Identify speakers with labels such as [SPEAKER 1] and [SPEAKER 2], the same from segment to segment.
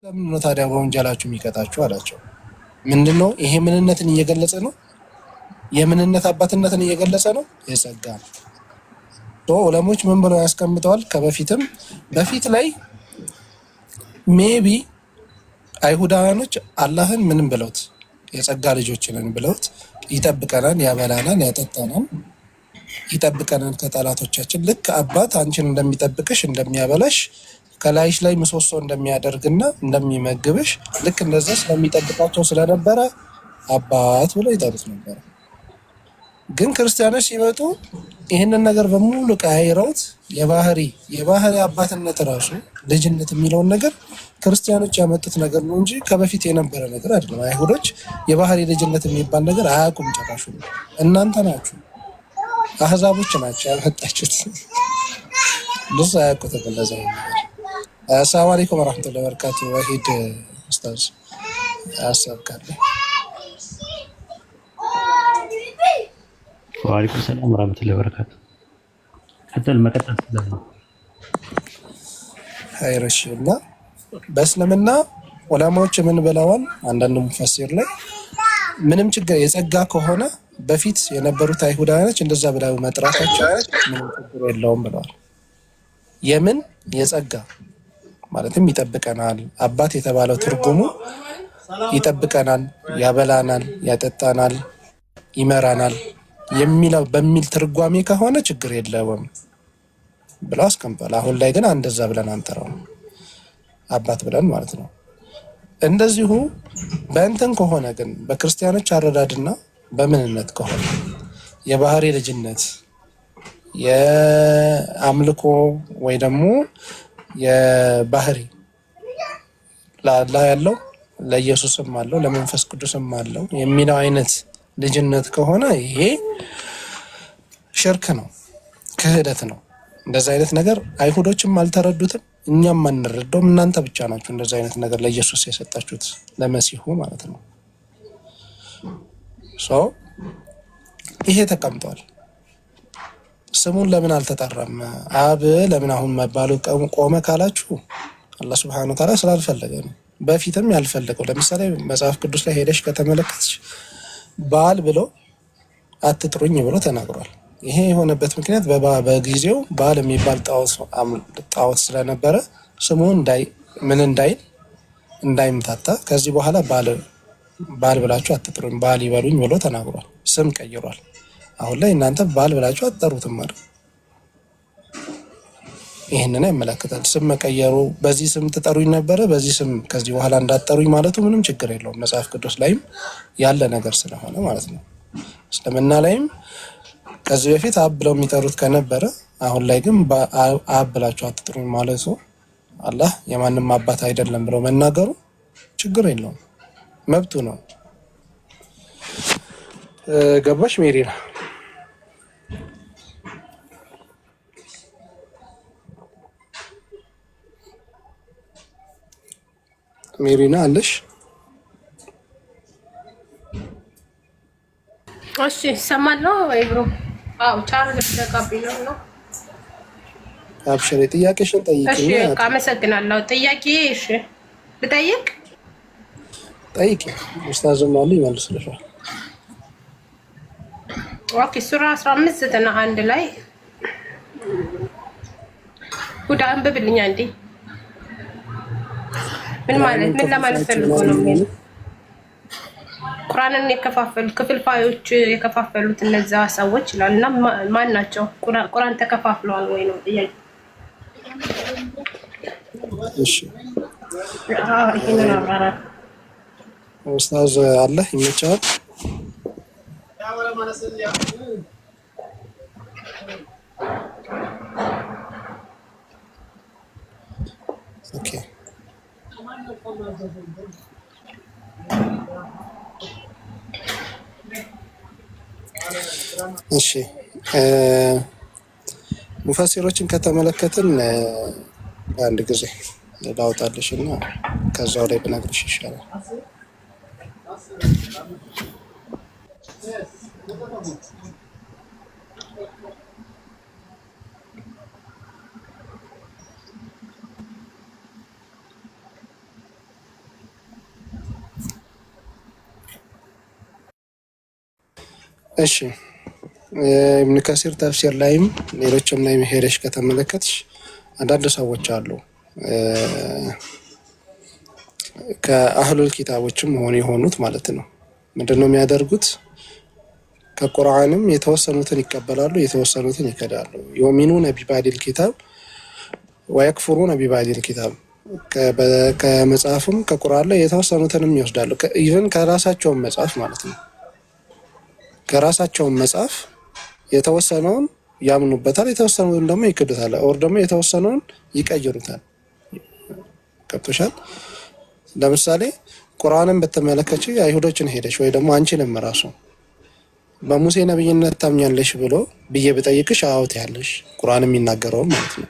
[SPEAKER 1] ለምን ነው ታዲያ በወንጀላችሁ የሚቀጣችሁ አላቸው። ምንድነው ይሄ? ምንነትን እየገለጸ ነው። የምንነት አባትነትን እየገለጸ ነው። የጸጋ ዑለሞች ምን ብለው ያስቀምጠዋል? ከበፊትም በፊት ላይ ሜቢ አይሁዳውያኖች አላህን ምንም ብለውት የጸጋ ልጆች ነን ብለውት ይጠብቀናል፣ ያበላናል፣ ያጠጣናል፣ ይጠብቀናል ከጠላቶቻችን ልክ አባት አንቺን እንደሚጠብቅሽ እንደሚያበላሽ ከላይሽ ላይ ምሰሶ እንደሚያደርግና እንደሚመግብሽ ልክ እንደዛ ስለሚጠብቃቸው ስለነበረ አባት ብለው ይጠሩት ነበር። ግን ክርስቲያኖች ሲመጡ ይህንን ነገር በሙሉ ቀያይረውት የባህሪ አባትነት ራሱ ልጅነት የሚለውን ነገር ክርስቲያኖች ያመጡት ነገር ነው እንጂ ከበፊት የነበረ ነገር አይደለም። አይሁዶች የባህሪ ልጅነት የሚባል ነገር አያውቁም ጭራሹ። እናንተ ናችሁ አህዛቦች ናቸው ያመጣችሁት። ብዙ አያውቁትም እንደዛ ነገር። አሰላሙ አለይኩም ወራህመቱላሂ ወበረካቱ። ወሂድ ኡስታዝ ሀሳብ ካለ።
[SPEAKER 2] ወአለይኩም ሰላም ወራህመቱላሂ ወበረካቱ። መቀጠል ስለዚህ
[SPEAKER 1] ሀይረሽ እና በእስልምና ዑለማዎች ምን ብለዋል? አንዳንድ ሙፈሲር ላይ ምንም ችግር የጸጋ ከሆነ በፊት የነበሩት አይሁዳውያኖች እንደዛ ብለው መጥራታቸው ምንም ችግር የለውም ብለዋል። የምን የጸጋ ማለትም ይጠብቀናል። አባት የተባለው ትርጉሙ ይጠብቀናል፣ ያበላናል፣ ያጠጣናል፣ ይመራናል የሚለው በሚል ትርጓሜ ከሆነ ችግር የለውም ብለው አስቀምጧል። አሁን ላይ ግን እንደዛ ብለን አንጠራውም፣ አባት ብለን ማለት ነው። እንደዚሁ በእንትን ከሆነ ግን በክርስቲያኖች አረዳድና በምንነት ከሆነ የባህሪ ልጅነት የአምልኮ ወይ ደግሞ የባህሪ ለአላህ ያለው ለኢየሱስም አለው ለመንፈስ ቅዱስም አለው የሚለው አይነት ልጅነት ከሆነ ይሄ ሽርክ ነው፣ ክህደት ነው። እንደዛ አይነት ነገር አይሁዶችም አልተረዱትም፣ እኛም አንረዳውም። እናንተ ብቻ ናችሁ እንደዛ አይነት ነገር ለኢየሱስ የሰጣችሁት ለመሲሁ ማለት ነው። ይሄ ተቀምጧል። ስሙን ለምን አልተጠራም? አብ ለምን አሁን መባሉ ቆመ ካላችሁ አላህ ሱብሓነሁ ወተዓላ ስላልፈለገ ነው። በፊትም ያልፈለገው ለምሳሌ መጽሐፍ ቅዱስ ላይ ሄደሽ ከተመለከትሽ ባል ብሎ አትጥሩኝ ብሎ ተናግሯል። ይሄ የሆነበት ምክንያት በጊዜው ባል የሚባል ጣዖት ስለነበረ ስሙ እንዳይምታታ ከዚህ በኋላ ባል ብላችሁ አትጥሩኝ ባል ይበሉኝ ብሎ ተናግሯል። ስም ቀይሯል። አሁን ላይ እናንተ ባል ብላችሁ አትጠሩትም ማለት ይሄንን ያመለክታል። ስም መቀየሩ በዚህ ስም ትጠሩኝ ነበረ በዚህ ስም ከዚህ በኋላ እንዳትጠሩኝ ማለቱ ምንም ችግር የለውም። መጽሐፍ ቅዱስ ላይም ያለ ነገር ስለሆነ ማለት ነው። እስልምና ላይም ከዚህ በፊት አብ ብለው የሚጠሩት ከነበረ አሁን ላይ ግን አብ ብላችሁ አትጥሩኝ ማለቱ አላህ የማንም አባት አይደለም ብለው መናገሩ ችግር የለውም፣ መብቱ ነው። ገባሽ ሜሪና? ሜሪና አለሽ?
[SPEAKER 3] እሺ ሰማለሁ ወይ ብሮ? አው ቻርጅ ተቀብሎ ነው።
[SPEAKER 1] አብሽሬ ጥያቄሽን ጠይቂኝ።
[SPEAKER 3] እሺ አመሰግናለሁ። ጥያቄ እሺ ልጠይቅ?
[SPEAKER 1] ጠይቂ። ኡስታዝም አሉ ይመልሱልሻል።
[SPEAKER 3] ኦኬ ሱራ 15:91 ላይ ሁዳ አንብብልኛ እንዴ? ምን ለማለት ፈልጎ ነው? ቁርአንን ክፍልፋዮች የከፋፈሉት እነዛ ሰዎች ይላል እና ማን ናቸው? ቁርአን ተከፋፍለዋል ወይ ነው ጥያቄ።
[SPEAKER 1] እሺ ኡስታዝ አለ ይመቻል። ኦኬ እሺ ሙፈሲሮችን ከተመለከትን አንድ ጊዜ ላውጣልሽ እና ከዛው ላይ ብነግርሽ ይሻላል። እሺ ኢብኑ ከሲር ተፍሲር ላይም ሌሎችም ላይ ሄደሽ ከተመለከትሽ አንዳንድ ሰዎች አሉ ከአህሉል ኪታቦችም የሆኑት ማለት ነው። ምንድነው የሚያደርጉት? ከቁርአንም የተወሰኑትን ይቀበላሉ፣ የተወሰኑትን ይከዳሉ። ዩሚኑነ ቢባዕዲል ኪታብ ወየክፉሩነ ቢባዕዲል ኪታብ። ከመጽሐፍም ከቁርአን ላይ የተወሰኑትንም ይወስዳሉ። ኢቨን ከራሳቸውን መጽሐፍ ማለት ነው። ከራሳቸውን መጽሐፍ የተወሰነውን ያምኑበታል፣ የተወሰኑትን ደግሞ ይክዱታል፣ ኦር ደግሞ የተወሰነውን ይቀይሩታል። ገብቶሻል? ለምሳሌ ቁርአንን በተመለከች አይሁዶችን ሄደች ወይ ደግሞ አንቺንም ራሱ በሙሴ ነብይነት ታምኛለሽ ብሎ ብዬ ብጠይቅሽ አዎ ትያለሽ፣ ቁርአን የሚናገረው ማለት ነው።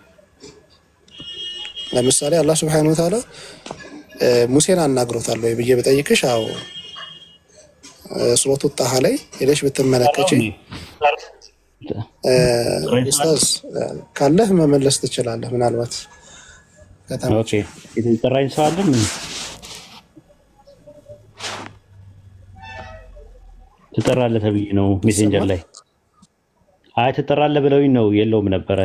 [SPEAKER 1] ለምሳሌ አላህ Subhanahu Wa Ta'ala ሙሴን አናግሮታል ወይ ብዬ ብጠይቅሽ አዎ፣ ሱረቱ ጣሃ ላይ ሄደሽ ብትመለከቺ ኡስታዝ ካለህ መመለስ ትችላለህ። ምናልባት
[SPEAKER 2] ኦኬ የተጠራኝ ሰው አለ ምን ትጠራለህ ተብዬ ነው ሜሴንጀር ላይ አይ ትጠራለህ ብለውኝ ነው የለውም ነበረ።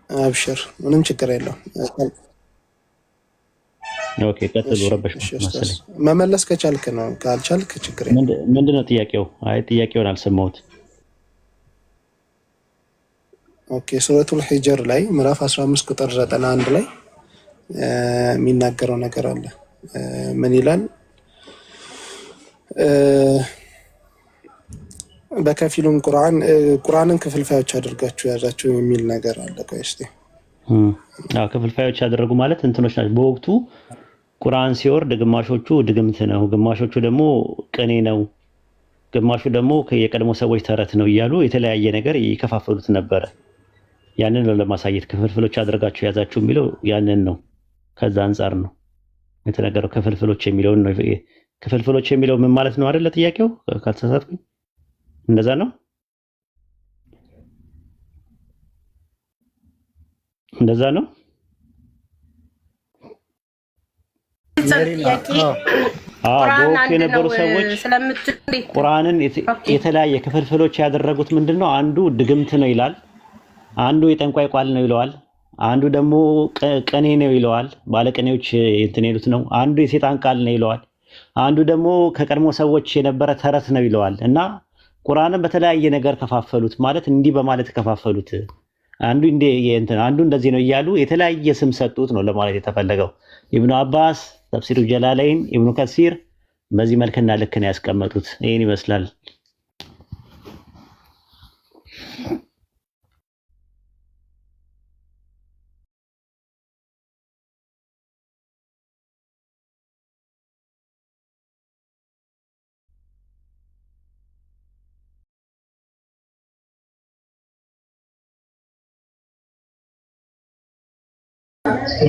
[SPEAKER 1] አብሽር ምንም ችግር የለውም።
[SPEAKER 2] ኦኬ ቀጥሉ። ረበሽ መሰለኝ
[SPEAKER 1] መመለስ ከቻልክ ነው፣ ካልቻልክ ችግር የለም።
[SPEAKER 2] ምንድነው ጥያቄው? አይ ጥያቄውን አልሰማሁት።
[SPEAKER 1] ኦኬ ሱረቱል ሂጅር ላይ ምዕራፍ 15 ቁጥር 91 ላይ የሚናገረው ነገር አለ። ምን ይላል? በከፊሉም ቁርአንን ክፍልፋዮች አድርጋችሁ ያዛችሁ የሚል ነገር አለ። ቆይ እስቲ
[SPEAKER 2] ክፍልፋዮች ያደረጉ ማለት እንትኖች ናቸው። በወቅቱ ቁርአን ሲወርድ ግማሾቹ ድግምት ነው፣ ግማሾቹ ደግሞ ቅኔ ነው፣ ግማሹ ደግሞ የቀድሞ ሰዎች ተረት ነው እያሉ የተለያየ ነገር ይከፋፈሉት ነበረ። ያንን ነው ለማሳየት ክፍልፍሎች አድርጋችሁ ያዛችሁ የሚለው ያንን ነው። ከዛ አንፃር ነው የተነገረው ክፍልፍሎች የሚለው ነው። ክፍልፍሎች የሚለው ምን ማለት ነው አይደለ? ጥያቄው ካልተሳሳትኩኝ እንደዛ ነው። እንደዛ ነው። በወቅቱ የነበሩ ሰዎች ቁርአንን የተለያየ ክፍልፍሎች ያደረጉት ምንድነው? አንዱ ድግምት ነው ይላል፣ አንዱ የጠንቋይ ቃል ነው ይለዋል፣ አንዱ ደግሞ ቅኔ ነው ይለዋል፣ ባለቅኔዎች እንትን ይሉት ነው፣ አንዱ የሴጣን ቃል ነው ይለዋል፣ አንዱ ደግሞ ከቀድሞ ሰዎች የነበረ ተረት ነው ይለዋል። እና ቁርአንን በተለያየ ነገር ከፋፈሉት። ማለት እንዲህ በማለት ከፋፈሉት። አንዱ አንዱ እንደዚህ ነው እያሉ የተለያየ ስም ሰጡት ነው ለማለት የተፈለገው። ኢብኑ አባስ ተፍሲሩ ጀላለይን፣ ኢብኑ ከሲር በዚህ መልክና ልክ ነው ያስቀመጡት። ይሄን ይመስላል።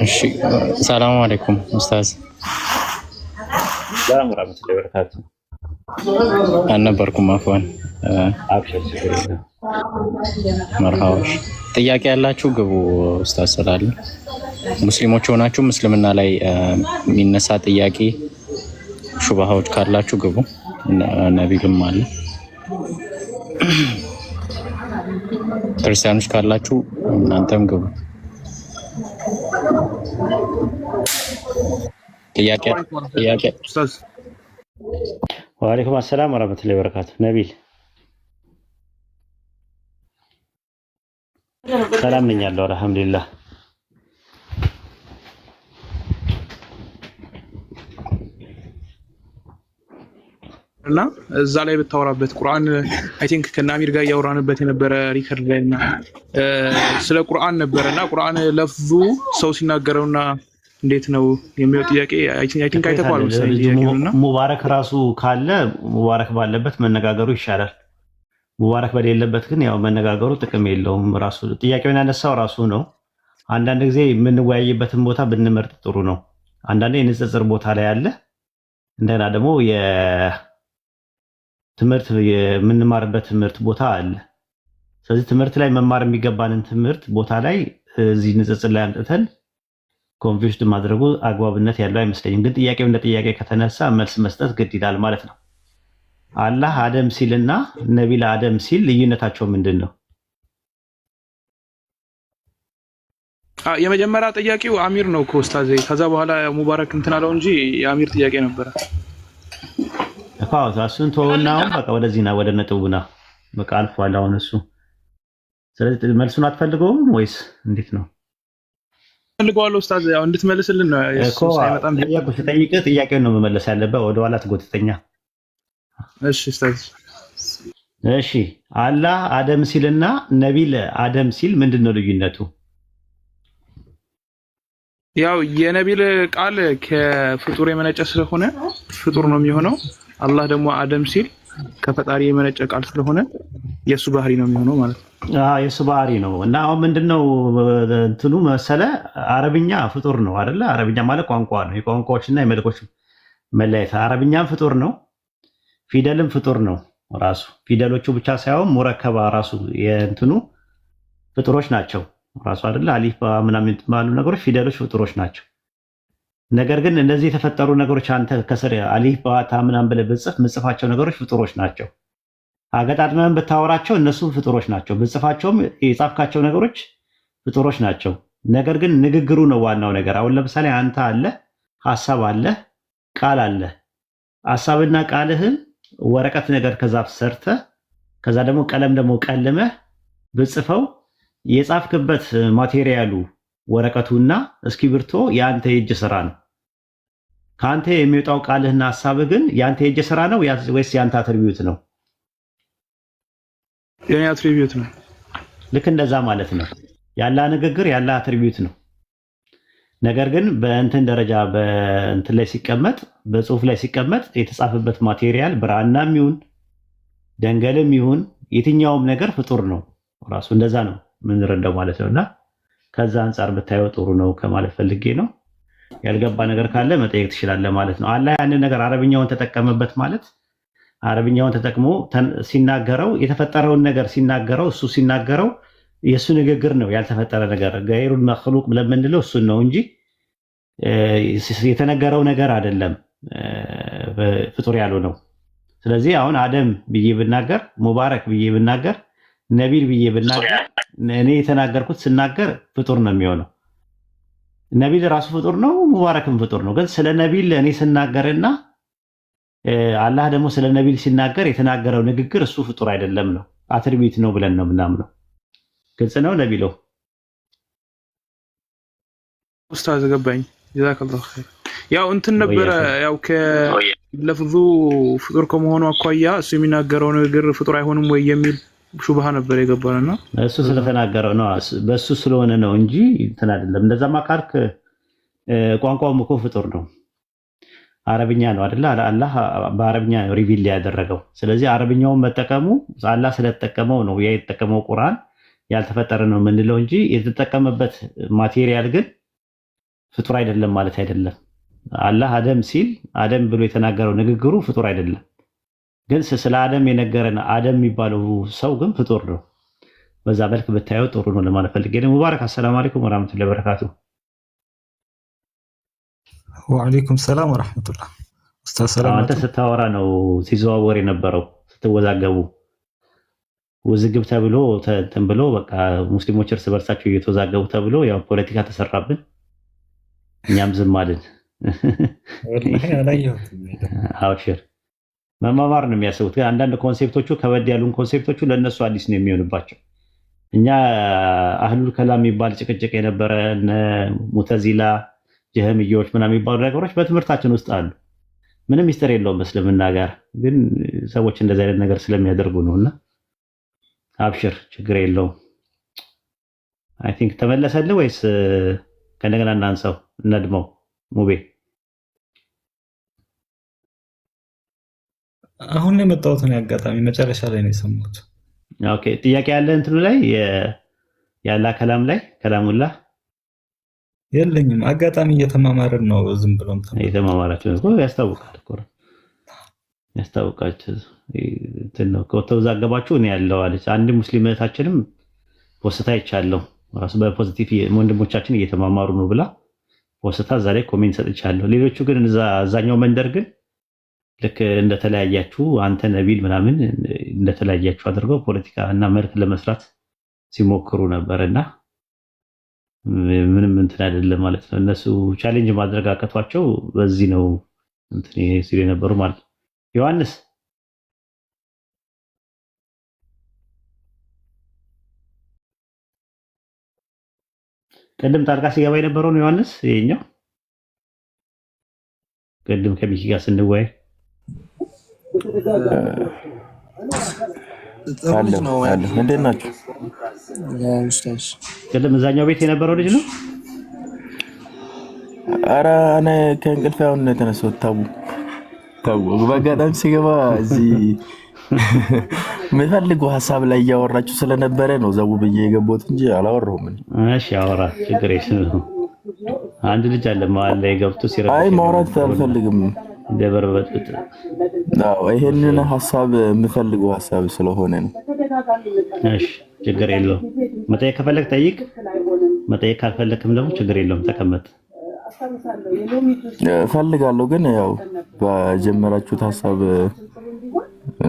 [SPEAKER 4] እሺ ሰላም አለይኩም ኡስታዝ።
[SPEAKER 2] ሰላም ወራህመቱላሂ ወበረካቱ።
[SPEAKER 4] አልነበርኩም አፍዋን።
[SPEAKER 2] አብሽር ሲገኝ
[SPEAKER 4] መርሃባሽ። ጥያቄ ያላችሁ ግቡ ኡስታዝ ስላለ ሙስሊሞች ሆናችሁ እስልምና ላይ የሚነሳ ጥያቄ ሹብሃዎች ካላችሁ ግቡ። ነብዩም አለ። ክርስቲያኖች ካላችሁ እናንተም ግቡ። ጥያቄ
[SPEAKER 5] ኡስታዝ።
[SPEAKER 2] ወአለይኩም አሰላም ወራህመቱላሂ ወበረካቱ። ነቢል ሰላም ነኝ ያለው አልሐምዱሊላህ።
[SPEAKER 5] እና እዛ ላይ ብታወራበት ቁርአን አይ ቲንክ ከናሚር ጋር ያወራንበት የነበረ ሪከርድ ላይ እና ስለ ቁርአን ነበረና ቁርአን ለፍዙ ሰው ሲናገረውና እንዴት ነው የሚለው ጥያቄ አይ ቲንክ አይተኳል መሰለኝ። ጥያቄውና
[SPEAKER 2] ሙባረክ ራሱ ካለ ሙባረክ ባለበት መነጋገሩ ይሻላል። ሙባረክ በሌለበት ግን ያው መነጋገሩ ጥቅም የለውም። ራሱ ጥያቄውን ያነሳው ራሱ ነው። አንዳንድ ጊዜ የምንወያይበትን ቦታ ብንመርጥ ጥሩ ነው። አንዳንዴ የንጽጽር ቦታ ላይ አለ፣ እንደና ደግሞ ትምህርት የምንማርበት ትምህርት ቦታ አለ። ስለዚህ ትምህርት ላይ መማር የሚገባንን ትምህርት ቦታ ላይ እዚህ ንጽጽር ላይ አምጥተን ኮንፊውዝድ ማድረጉ አግባብነት ያለው አይመስለኝም። ግን ጥያቄው እንደ ጥያቄ ከተነሳ መልስ መስጠት ግድ ይላል ማለት ነው። አላህ አደም ሲልና ነቢል አደም ሲል ልዩነታቸው ምንድን ነው?
[SPEAKER 5] የመጀመሪያ ጥያቄው አሚር ነው እኮ ኡስታዝ። ከዛ በኋላ ሙባረክ እንትን አለው እንጂ የአሚር ጥያቄ ነበረ
[SPEAKER 2] እኮ። እሱን ተወውና አሁን በቃ ወደዚህና ወደ ነጥቡና በቃ አልፏል አሁን እሱ። ስለዚህ መልሱን አትፈልገውም ወይስ እንዴት ነው?
[SPEAKER 5] ፈልገዋለሁ ኡስታዝ፣ ያው እንድትመልስልን ነው
[SPEAKER 2] እኮ። ስጠይቅህ ጥያቄውን ነው መመለስ ያለበት፣ ወደኋላ ትጎትተኛ።
[SPEAKER 5] እሺ ኡስታዝ።
[SPEAKER 2] እሺ አላህ አደም ሲልና ነቢል አደም ሲል ምንድን ነው ልዩነቱ?
[SPEAKER 5] ያው የነቢል ቃል ከፍጡር የመነጨ ስለሆነ ፍጡር ነው የሚሆነው። አላህ ደግሞ አደም ሲል ከፈጣሪ የመነጨ ቃል ስለሆነ የሱ ባህሪ ነው የሚሆነው ማለት ነው።
[SPEAKER 2] የሱ ባህሪ ነው። እና አሁን ምንድነው እንትኑ መሰለ አረብኛ ፍጡር ነው አይደለ? አረብኛ ማለት ቋንቋ ነው፣ የቋንቋዎችና የመልኮች መለያየት። አረብኛም ፍጡር ነው፣ ፊደልም ፍጡር ነው። ራሱ ፊደሎቹ ብቻ ሳይሆን ሙረከባ ራሱ የእንትኑ ፍጡሮች ናቸው ራሱ አይደለ? አሊፍ ምናምን የሚባሉ ነገሮች ፊደሎች ፍጡሮች ናቸው። ነገር ግን እነዚህ የተፈጠሩ ነገሮች አንተ ከስር አሊፍ ባታ ምናምን ብለህ ብጽፍ ምጽፋቸው ነገሮች ፍጡሮች ናቸው። አገጣጥመን ብታወራቸው እነሱም ፍጡሮች ናቸው። ብጽፋቸውም የጻፍካቸው ነገሮች ፍጡሮች ናቸው። ነገር ግን ንግግሩ ነው ዋናው ነገር። አሁን ለምሳሌ አንተ አለ ሐሳብ አለ ቃል አለ። ሐሳብና ቃልህን ወረቀት ነገር ከዛፍ ሰርተ ከዛ ደግሞ ቀለም ደግሞ ቀልመህ ብጽፈው የጻፍክበት ማቴሪያሉ ወረቀቱና እስክሪብቶ የአንተ የእጅ ስራ ነው። ከአንተ የሚወጣው ቃልህና ሐሳብህ ግን የአንተ የእጅ ስራ ነው ወይስ የአንተ አትሪቢዩት ነው?
[SPEAKER 5] የኔ አትሪቢዩት ነው።
[SPEAKER 2] ልክ እንደዛ ማለት ነው። ያላ ንግግር ያላ አትሪቢዩት ነው። ነገር ግን በእንትን ደረጃ በእንትን ላይ ሲቀመጥ በጽሁፍ ላይ ሲቀመጥ የተጻፈበት ማቴሪያል ብራናም ይሁን ደንገልም ይሁን የትኛውም ነገር ፍጡር ነው ራሱ። እንደዛ ነው ምንረዳው ማለት ነውና ከዛ አንፃር ብታየው ጥሩ ነው ከማለት ፈልጌ ነው። ያልገባ ነገር ካለ መጠየቅ ትችላለህ ማለት ነው። አላህ ያንን ነገር አረብኛውን ተጠቀመበት ማለት አረብኛውን ተጠቅሞ ሲናገረው የተፈጠረውን ነገር ሲናገረው እሱ ሲናገረው የእሱ ንግግር ነው ያልተፈጠረ ነገር ገይሩል መኽሉቅ ለምንለው እሱን ነው እንጂ የተነገረው ነገር አይደለም ፍጡር ያለው ነው። ስለዚህ አሁን አደም ብዬ ብናገር ሙባረክ ብዬ ብናገር ነቢል ብዬ ብናገር እኔ የተናገርኩት ስናገር ፍጡር ነው የሚሆነው። ነቢል ራሱ ፍጡር ነው፣ ሙባረክም ፍጡር ነው። ግን ስለ ነቢል እኔ ስናገርና አላህ ደግሞ ስለ ነቢል ሲናገር የተናገረው ንግግር እሱ ፍጡር አይደለም ነው፣ አትሪቢዩት ነው ብለን ነው ምናምነው። ግልጽ ነው ነቢሎ?
[SPEAKER 5] ኡስታዝ ገባኝ። ጀዛከላሁ ኸይር። ያው እንትን ነበረ ያው ከለፍዙ ፍጡር ከመሆኑ አኳያ እሱ የሚናገረው ንግግር ፍጡር አይሆንም ወይ የሚል ሹብሃ ነበር የገባውና
[SPEAKER 2] እሱ ስለተናገረው ነው በሱ ስለሆነ ነው እንጂ እንትን አይደለም። እንደዛማ ካልክ ቋንቋውም እኮ ፍጡር ነው፣ አረብኛ ነው አይደለ? አላህ በአረብኛ ሪቪል ያደረገው። ስለዚህ አረብኛውን መጠቀሙ አላህ ስለተጠቀመው ነው ያ የተጠቀመው ቁርአን ያልተፈጠረ ነው የምንለው እንጂ የተጠቀመበት ማቴሪያል ግን ፍጡር አይደለም ማለት አይደለም። አላህ አደም ሲል አደም ብሎ የተናገረው ንግግሩ ፍጡር አይደለም። ግን ስለ አደም የነገረን አደም የሚባለው ሰው ግን ፍጡር ነው። በዛ መልክ ብታየው ጥሩ ነው ለማለት ፈልጌ ነው። ሙባረክ አሰላሙ አለይኩም ወራህመቱላሂ ወበረካቱ።
[SPEAKER 6] ወአለይኩም ሰላም ወራህመቱላህ። ኡስታዝ ሰላም።
[SPEAKER 2] አንተ ስታወራ ነው ሲዘዋወር የነበረው ስትወዛገቡ ውዝግብ ተብሎ እንትን ብሎ በቃ ሙስሊሞች እርስ በርሳቸው እየተወዛገቡ ተብሎ ያው ፖለቲካ ተሰራብን፣ እኛም ዝም አልን።
[SPEAKER 6] ወላሂ አላየሁትም።
[SPEAKER 2] አብሽር መማማር ነው የሚያስቡት። ግን አንዳንድ ኮንሴፕቶቹ ከበድ ያሉን ኮንሴፕቶቹ ለእነሱ አዲስ ነው የሚሆንባቸው። እኛ አህሉል ከላም የሚባል ጭቅጭቅ የነበረ ሙተዚላ ጀህምዮች ምናምን የሚባሉ ነገሮች በትምህርታችን ውስጥ አሉ። ምንም ሚስጥር የለውም በእስልምና ጋር። ግን ሰዎች እንደዚህ አይነት ነገር ስለሚያደርጉ ነውና አብሽር ችግር የለውም። አይ ቲንክ ተመለሰልህ ወይስ ከእንደገና እናንሳው እነድመው? ሙቤ
[SPEAKER 6] አሁን የመጣሁት ነው አጋጣሚ መጨረሻ ላይ ነው የሰማሁት።
[SPEAKER 2] ኦኬ ጥያቄ ያለ እንትኑ ላይ ያላ ከላም ላይ ከላሙላ
[SPEAKER 6] የለኝም። አጋጣሚ እየተማማርን ነው ዝም ብሎም
[SPEAKER 2] እየተማማራችሁ ነው። ያስታውቃል እኮ ያስታውቃችሁ ነው። ከተወዛገባችሁ እኔ ያለው አለች አንድ ሙስሊም እህታችንም ፖስታ ይቻለው ራሱ በፖዚቲቭ ወንድሞቻችን እየተማማሩ ነው ብላ ፖስታ እዛ ላይ ኮሜንት ሰጥቻለሁ። ሌሎቹ ግን እዛኛው መንደር ግን ልክ እንደተለያያችሁ አንተ ነቢል ምናምን እንደተለያያችሁ አድርገው ፖለቲካ እና መልክ ለመስራት ሲሞክሩ ነበርና ምንም እንትን አይደለም ማለት ነው። እነሱ ቻሌንጅ ማድረግ አቀቷቸው በዚህ ነው እንትን ሲሉ የነበሩ ማለት ነው። ዮሐንስ ቅድም ጣልቃ ሲገባ የነበረው ነው ዮሐንስ ይሄኛው ቅድም ከሚኪ ጋር ስንወያይ
[SPEAKER 7] እንዴት ናችሁ?
[SPEAKER 2] ቅድም እዛኛው ቤት የነበረው ልጅ ነው።
[SPEAKER 7] ኧረ እኔ ከእንቅልፌ አሁን ነው የተነሳሁት። ተው በአጋጣሚ ሲገባ እዚህ የምፈልገው ሀሳብ ላይ እያወራችሁ ስለነበረ ነው ዘው ብዬ የገባሁት እንጂ አላወራሁም።
[SPEAKER 2] እሺ አወራ፣ ችግር የለም። አንድ ልጅ አለ መሀል ላይ ገብቶ ሲረዳ
[SPEAKER 7] አይ ማውራት አልፈልግም።
[SPEAKER 2] ደበረበት።
[SPEAKER 7] አዎ ይሄንን ሀሳብ የምፈልገው ሀሳብ ስለሆነ ነው።
[SPEAKER 2] እሺ ችግር የለውም። መጠየቅ ከፈለክ ጠይቅ፣ መጠየቅ ካልፈለክም ደግሞ ችግር የለውም ተቀመጥ።
[SPEAKER 7] እፈልጋለሁ ግን ያው በጀመራችሁት ሀሳብ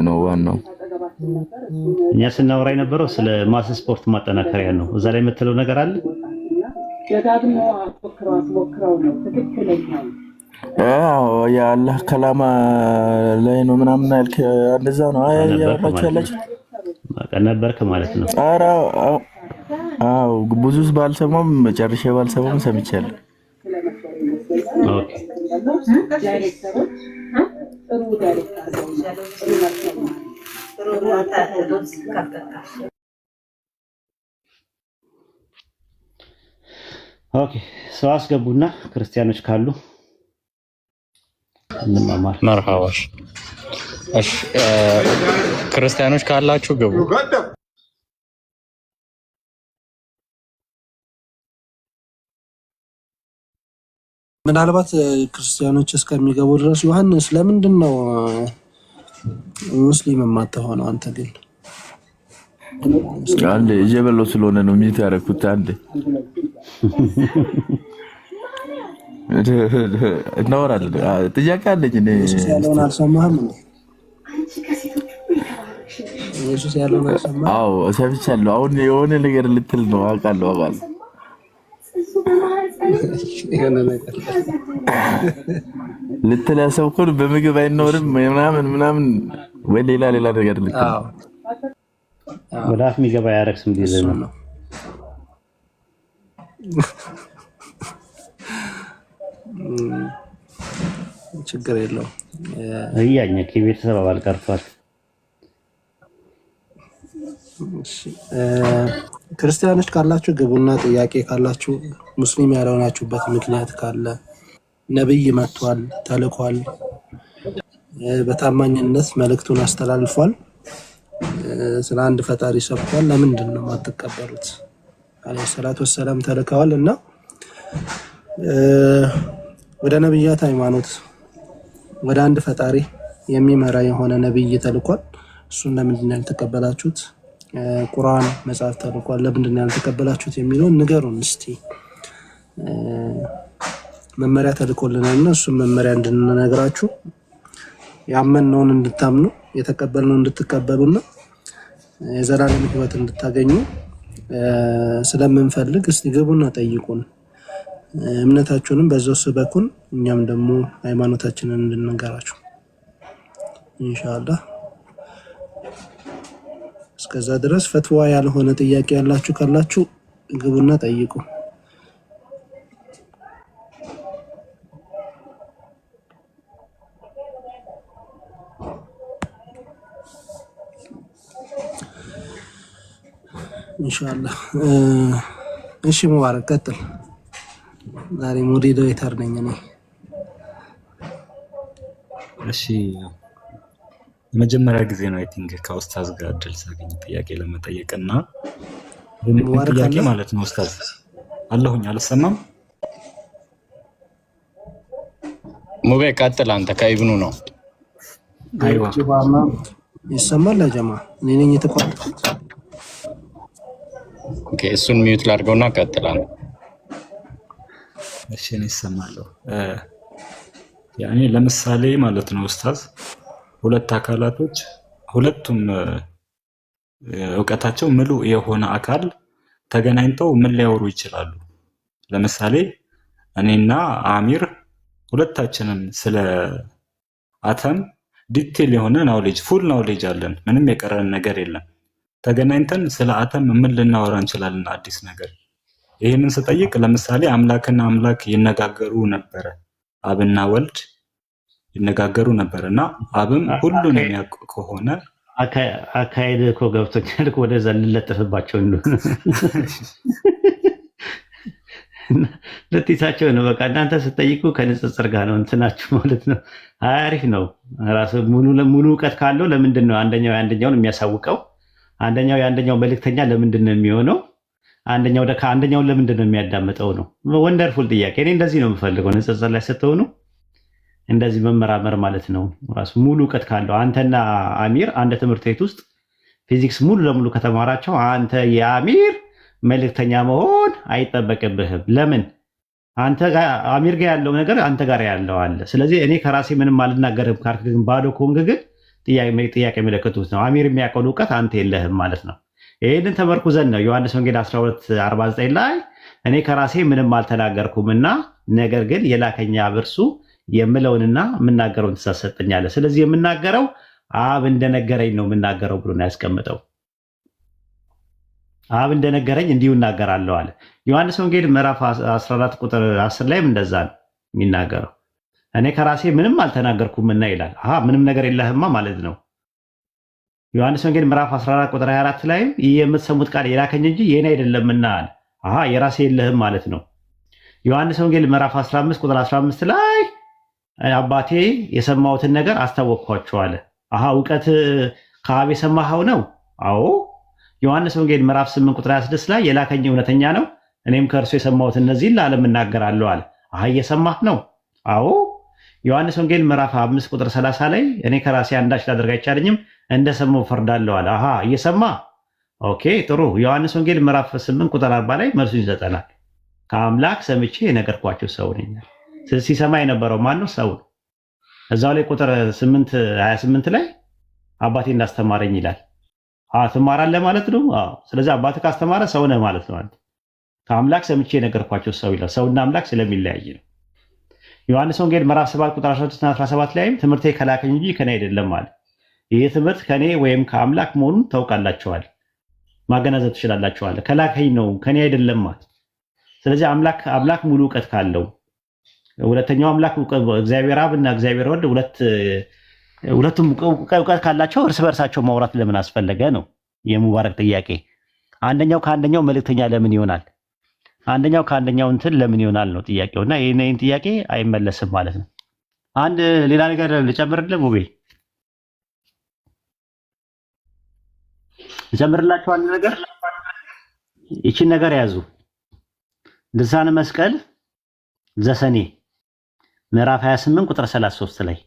[SPEAKER 7] ነው ዋናው።
[SPEAKER 2] እኛ ስናወራ የነበረው ስለ ማስ ስፖርት ማጠናከሪያ ነው። እዛ ላይ የምትለው ነገር አለ? የአላህ ከላማ ላይ ነው ምናምን ያልክ እንደዛ ነው ያወራችሁ ያላችሁ ነበርክ ማለት ነው።
[SPEAKER 7] ኧረ አዎ ብዙስ ባልሰማም ጨርሼ ባልሰማም ሰምቻለሁ።
[SPEAKER 2] ኦኬ ኦኬ ሰው አስገቡና ክርስቲያኖች ካሉ እንማማር።
[SPEAKER 4] መርሃባሽ እሺ ክርስቲያኖች ካላችሁ ግቡ።
[SPEAKER 1] ምናልባት ክርስቲያኖች እስከሚገቡ ድረስ ዮሐንስ ለምንድን ነው ሙስሊም የማትሆነው? አንተ ግን
[SPEAKER 7] አንዴ እየበላሁ ስለሆነ ነው ሚት ያደረኩት። አንዴ እናወራለን። ጥያቄ አለኝ እኔ።
[SPEAKER 1] ያለውን አልሰማህም? ኢየሱስ ያለውን አልሰማህም?
[SPEAKER 7] አዎ ሰምቻለሁ። አሁን የሆነ ነገር ልትል ነው አውቃለሁ። ልትል ያሰብኩት በምግብ አይኖርም ምናምን ወይ ሌላ ነገር ልትል።
[SPEAKER 1] አዎ
[SPEAKER 2] ወደ አፍ የሚገባ ያረክስም ቢዘ ነው።
[SPEAKER 1] ችግር የለውም።
[SPEAKER 2] እያኛ ከቤተሰብ አባል ቀርቷል።
[SPEAKER 1] ክርስቲያኖች ካላችሁ ግቡና ጥያቄ ካላችሁ ሙስሊም ያልሆናችሁበት ምክንያት ካለ ነብይ መጥቷል፣ ተልኳል፣ በታማኝነት መልእክቱን አስተላልፏል፣ ስለ አንድ ፈጣሪ ሰብኳል። ለምንድን ነው የማትቀበሉት? አለይሂ ሰላቱ ወሰላም ተልከዋል እና ወደ ነብያት ሃይማኖት ወደ አንድ ፈጣሪ የሚመራ የሆነ ነብይ ተልኳል። እሱን ለምንድን ነው ያልተቀበላችሁት? ቁርአን መጽሐፍ ተልኳል፣ ለምንድን ነው ያልተቀበላችሁት የሚለውን ንገሩን እስቲ። መመሪያ ተልኮልናልና እሱን መመሪያ እንድንነግራችሁ ያመንነውን እንድታምኑ የተቀበልነውን እንድትቀበሉና የዘላለም ሕይወት እንድታገኙ ስለምንፈልግ እስቲ ግቡና ጠይቁን። እምነታችሁንም በዛው ስበኩን፣ እኛም ደግሞ ሃይማኖታችንን እንድንነግራችሁ ኢንሻአላህ። እስከዛ ድረስ ፈትዋ ያልሆነ ጥያቄ ያላችሁ ካላችሁ ግቡና ጠይቁ። ኢንሻአላህ። እሺ ሙባረክ ቀጥል። ዛሬ ሞዴሬተር ነኝ እኔ።
[SPEAKER 6] እሺ የመጀመሪያ ጊዜ ነው አይ ቲንክ ከኡስታዝ ጋር እድል ሳገኝ ጥያቄ ለመጠየቅና ጥያቄ ማለት ነው። ኡስታዝ አለሁኝ አልሰማም?
[SPEAKER 4] ሙቤ ቀጥል። አንተ ከኢብኑ ነው።
[SPEAKER 6] አይዋ
[SPEAKER 1] ይሰማል ለጀማ እኔ ነኝ የተቋረጥኩት።
[SPEAKER 4] ኦኬ እሱን ሚዩት ላድርገውና ቀጥል አንተ።
[SPEAKER 6] እሺ እኔ እሰማለሁ። ያኔ ለምሳሌ ማለት ነው ኡስታዝ ሁለት አካላቶች ሁለቱም እውቀታቸው ምሉእ የሆነ አካል ተገናኝተው ምን ሊያወሩ ይችላሉ? ለምሳሌ እኔና አሚር ሁለታችንም ስለ አተም ዲቴል የሆነ ናውሌጅ ፉል ናውሌጅ አለን። ምንም የቀረን ነገር የለም። ተገናኝተን ስለ አተም ምን ልናወራ እንችላለን? አዲስ ነገር። ይህንን ስጠይቅ ለምሳሌ አምላክና አምላክ ይነጋገሩ ነበረ፣ አብና ወልድ ይነጋገሩ ነበር እና አብም ሁሉን የሚያውቅ ከሆነ
[SPEAKER 2] አካሄድ እኮ ገብቶኛል። ወደዛ ልለጥፍባቸው እንደሆነ ለጥይታቸው ነው። በቃ እናንተ ስትጠይቁ ከንጽጽር ጋር ነው እንትናችሁ ማለት ነው። አሪፍ ነው። ራሱ ሙሉ እውቀት ካለው ለምንድን ነው አንደኛው የአንደኛውን የሚያሳውቀው? አንደኛው የአንደኛው መልእክተኛ ለምንድን ነው የሚሆነው? አንደኛውን ለምንድን ነው የሚያዳምጠው ነው። ወንደርፉል ጥያቄ። እኔ እንደዚህ ነው የምፈልገው። ንጽጽር ላይ ስትሆኑ እንደዚህ መመራመር ማለት ነው። ራሱ ሙሉ እውቀት ካለው አንተና አሚር አንድ ትምህርት ቤት ውስጥ ፊዚክስ ሙሉ ለሙሉ ከተማራቸው አንተ የአሚር መልእክተኛ መሆን አይጠበቅብህም። ለምን? አንተ ጋር አሚር ጋር ያለው ነገር አንተ ጋር ያለው አለ። ስለዚህ እኔ ከራሴ ምንም አልናገርም ካልክ ግን ባዶ ኮንግ ግን ጥያቄ ምልክቱት ነው። አሚር የሚያውቀውን እውቀት አንተ የለህም ማለት ነው። ይህንን ተመርኩዘን ነው ዮሐንስ ወንጌል 12:49 ላይ እኔ ከራሴ ምንም አልተናገርኩምና ነገር ግን የላከኝ አብ እርሱ የምለውንና የምናገረውን ትእዛዝ ሰጠኛለህ። ስለዚህ የምናገረው አብ እንደነገረኝ ነው የምናገረው ብሎ ነው ያስቀምጠው። አብ እንደነገረኝ እንዲሁ እናገራለሁ አለ። ዮሐንስ ወንጌል ምዕራፍ 14 ቁጥር 10 ላይም እንደዛ ነው የሚናገረው። እኔ ከራሴ ምንም አልተናገርኩምና ይላል። ምንም ነገር የለህማ ማለት ነው። ዮሐንስ ወንጌል ምዕራፍ 14 ቁጥር 24 ላይም ይህ የምትሰሙት ቃል የላከኝ እንጂ የኔ አይደለምና አለ። የራሴ የለህም ማለት ነው። ዮሐንስ ወንጌል ምዕራፍ 15 ቁጥር 15 ላይ አባቴ የሰማሁትን ነገር አስታወቅኳቸው አለ። እውቀት ከአብ የሰማኸው ነው? አዎ። ዮሐንስ ወንጌል ምዕራፍ 8 ቁጥር 26 ላይ የላከኝ እውነተኛ ነው፣ እኔም ከእርሱ የሰማሁት እነዚህን ለዓለም እናገራለሁ አለ። እየሰማህ ነው? አዎ። ዮሐንስ ወንጌል ምዕራፍ 5 ቁጥር 30 ላይ እኔ ከራሴ አንዳች ላደርግ አይቻለኝም፣ እንደሰማሁ ፈርዳለሁ አለ። እየሰማህ ኦኬ፣ ጥሩ። ዮሐንስ ወንጌል ምዕራፍ 8 ቁጥር 40 ላይ መልሱን ይሰጠናል። ከአምላክ ሰምቼ የነገርኳቸው ሰው ነኝ። ሲሰማ የነበረው ማን ነው? ሰው ነው። እዛው ላይ ቁጥር 28 ላይ አባቴ እንዳስተማረኝ ይላል። ትማራለህ ማለት ነው። ስለዚህ አባትህ ካስተማረ ሰው ነህ ማለት ነው። ከአምላክ ሰምቼ የነገርኳቸው ሰው ይላል። ሰውና አምላክ ስለሚለያይ ነው። ዮሐንስ ወንጌል ምዕራፍ 7 ቁጥር 16 እና 17 ላይም ትምህርቴ ከላከኝ እንጂ ከኔ አይደለም አለ። ይህ ትምህርት ከኔ ወይም ከአምላክ መሆኑን ታውቃላችኋል፣ ማገናዘብ ትችላላችኋል። ከላከኝ ነው ከኔ አይደለም ማለት። ስለዚህ አምላክ ሙሉ እውቀት ካለው ሁለተኛው አምላክ እግዚአብሔር አብ እና እግዚአብሔር ወልድ ሁለቱም እውቀት ካላቸው እርስ በርሳቸው ማውራት ለምን አስፈለገ ነው የሙባረክ ጥያቄ። አንደኛው ከአንደኛው መልእክተኛ ለምን ይሆናል? አንደኛው ከአንደኛው እንትን ለምን ይሆናል ነው ጥያቄው። እና ይህን ጥያቄ አይመለስም ማለት ነው። አንድ ሌላ ነገር ልጨምርልህ ሙቤ፣ ልጨምርላችሁ አንድ ነገር። ይችን ነገር ያዙ። ልሳነ መስቀል ዘሰኔ ምዕራፍ 28 ቁጥር 33 ላይ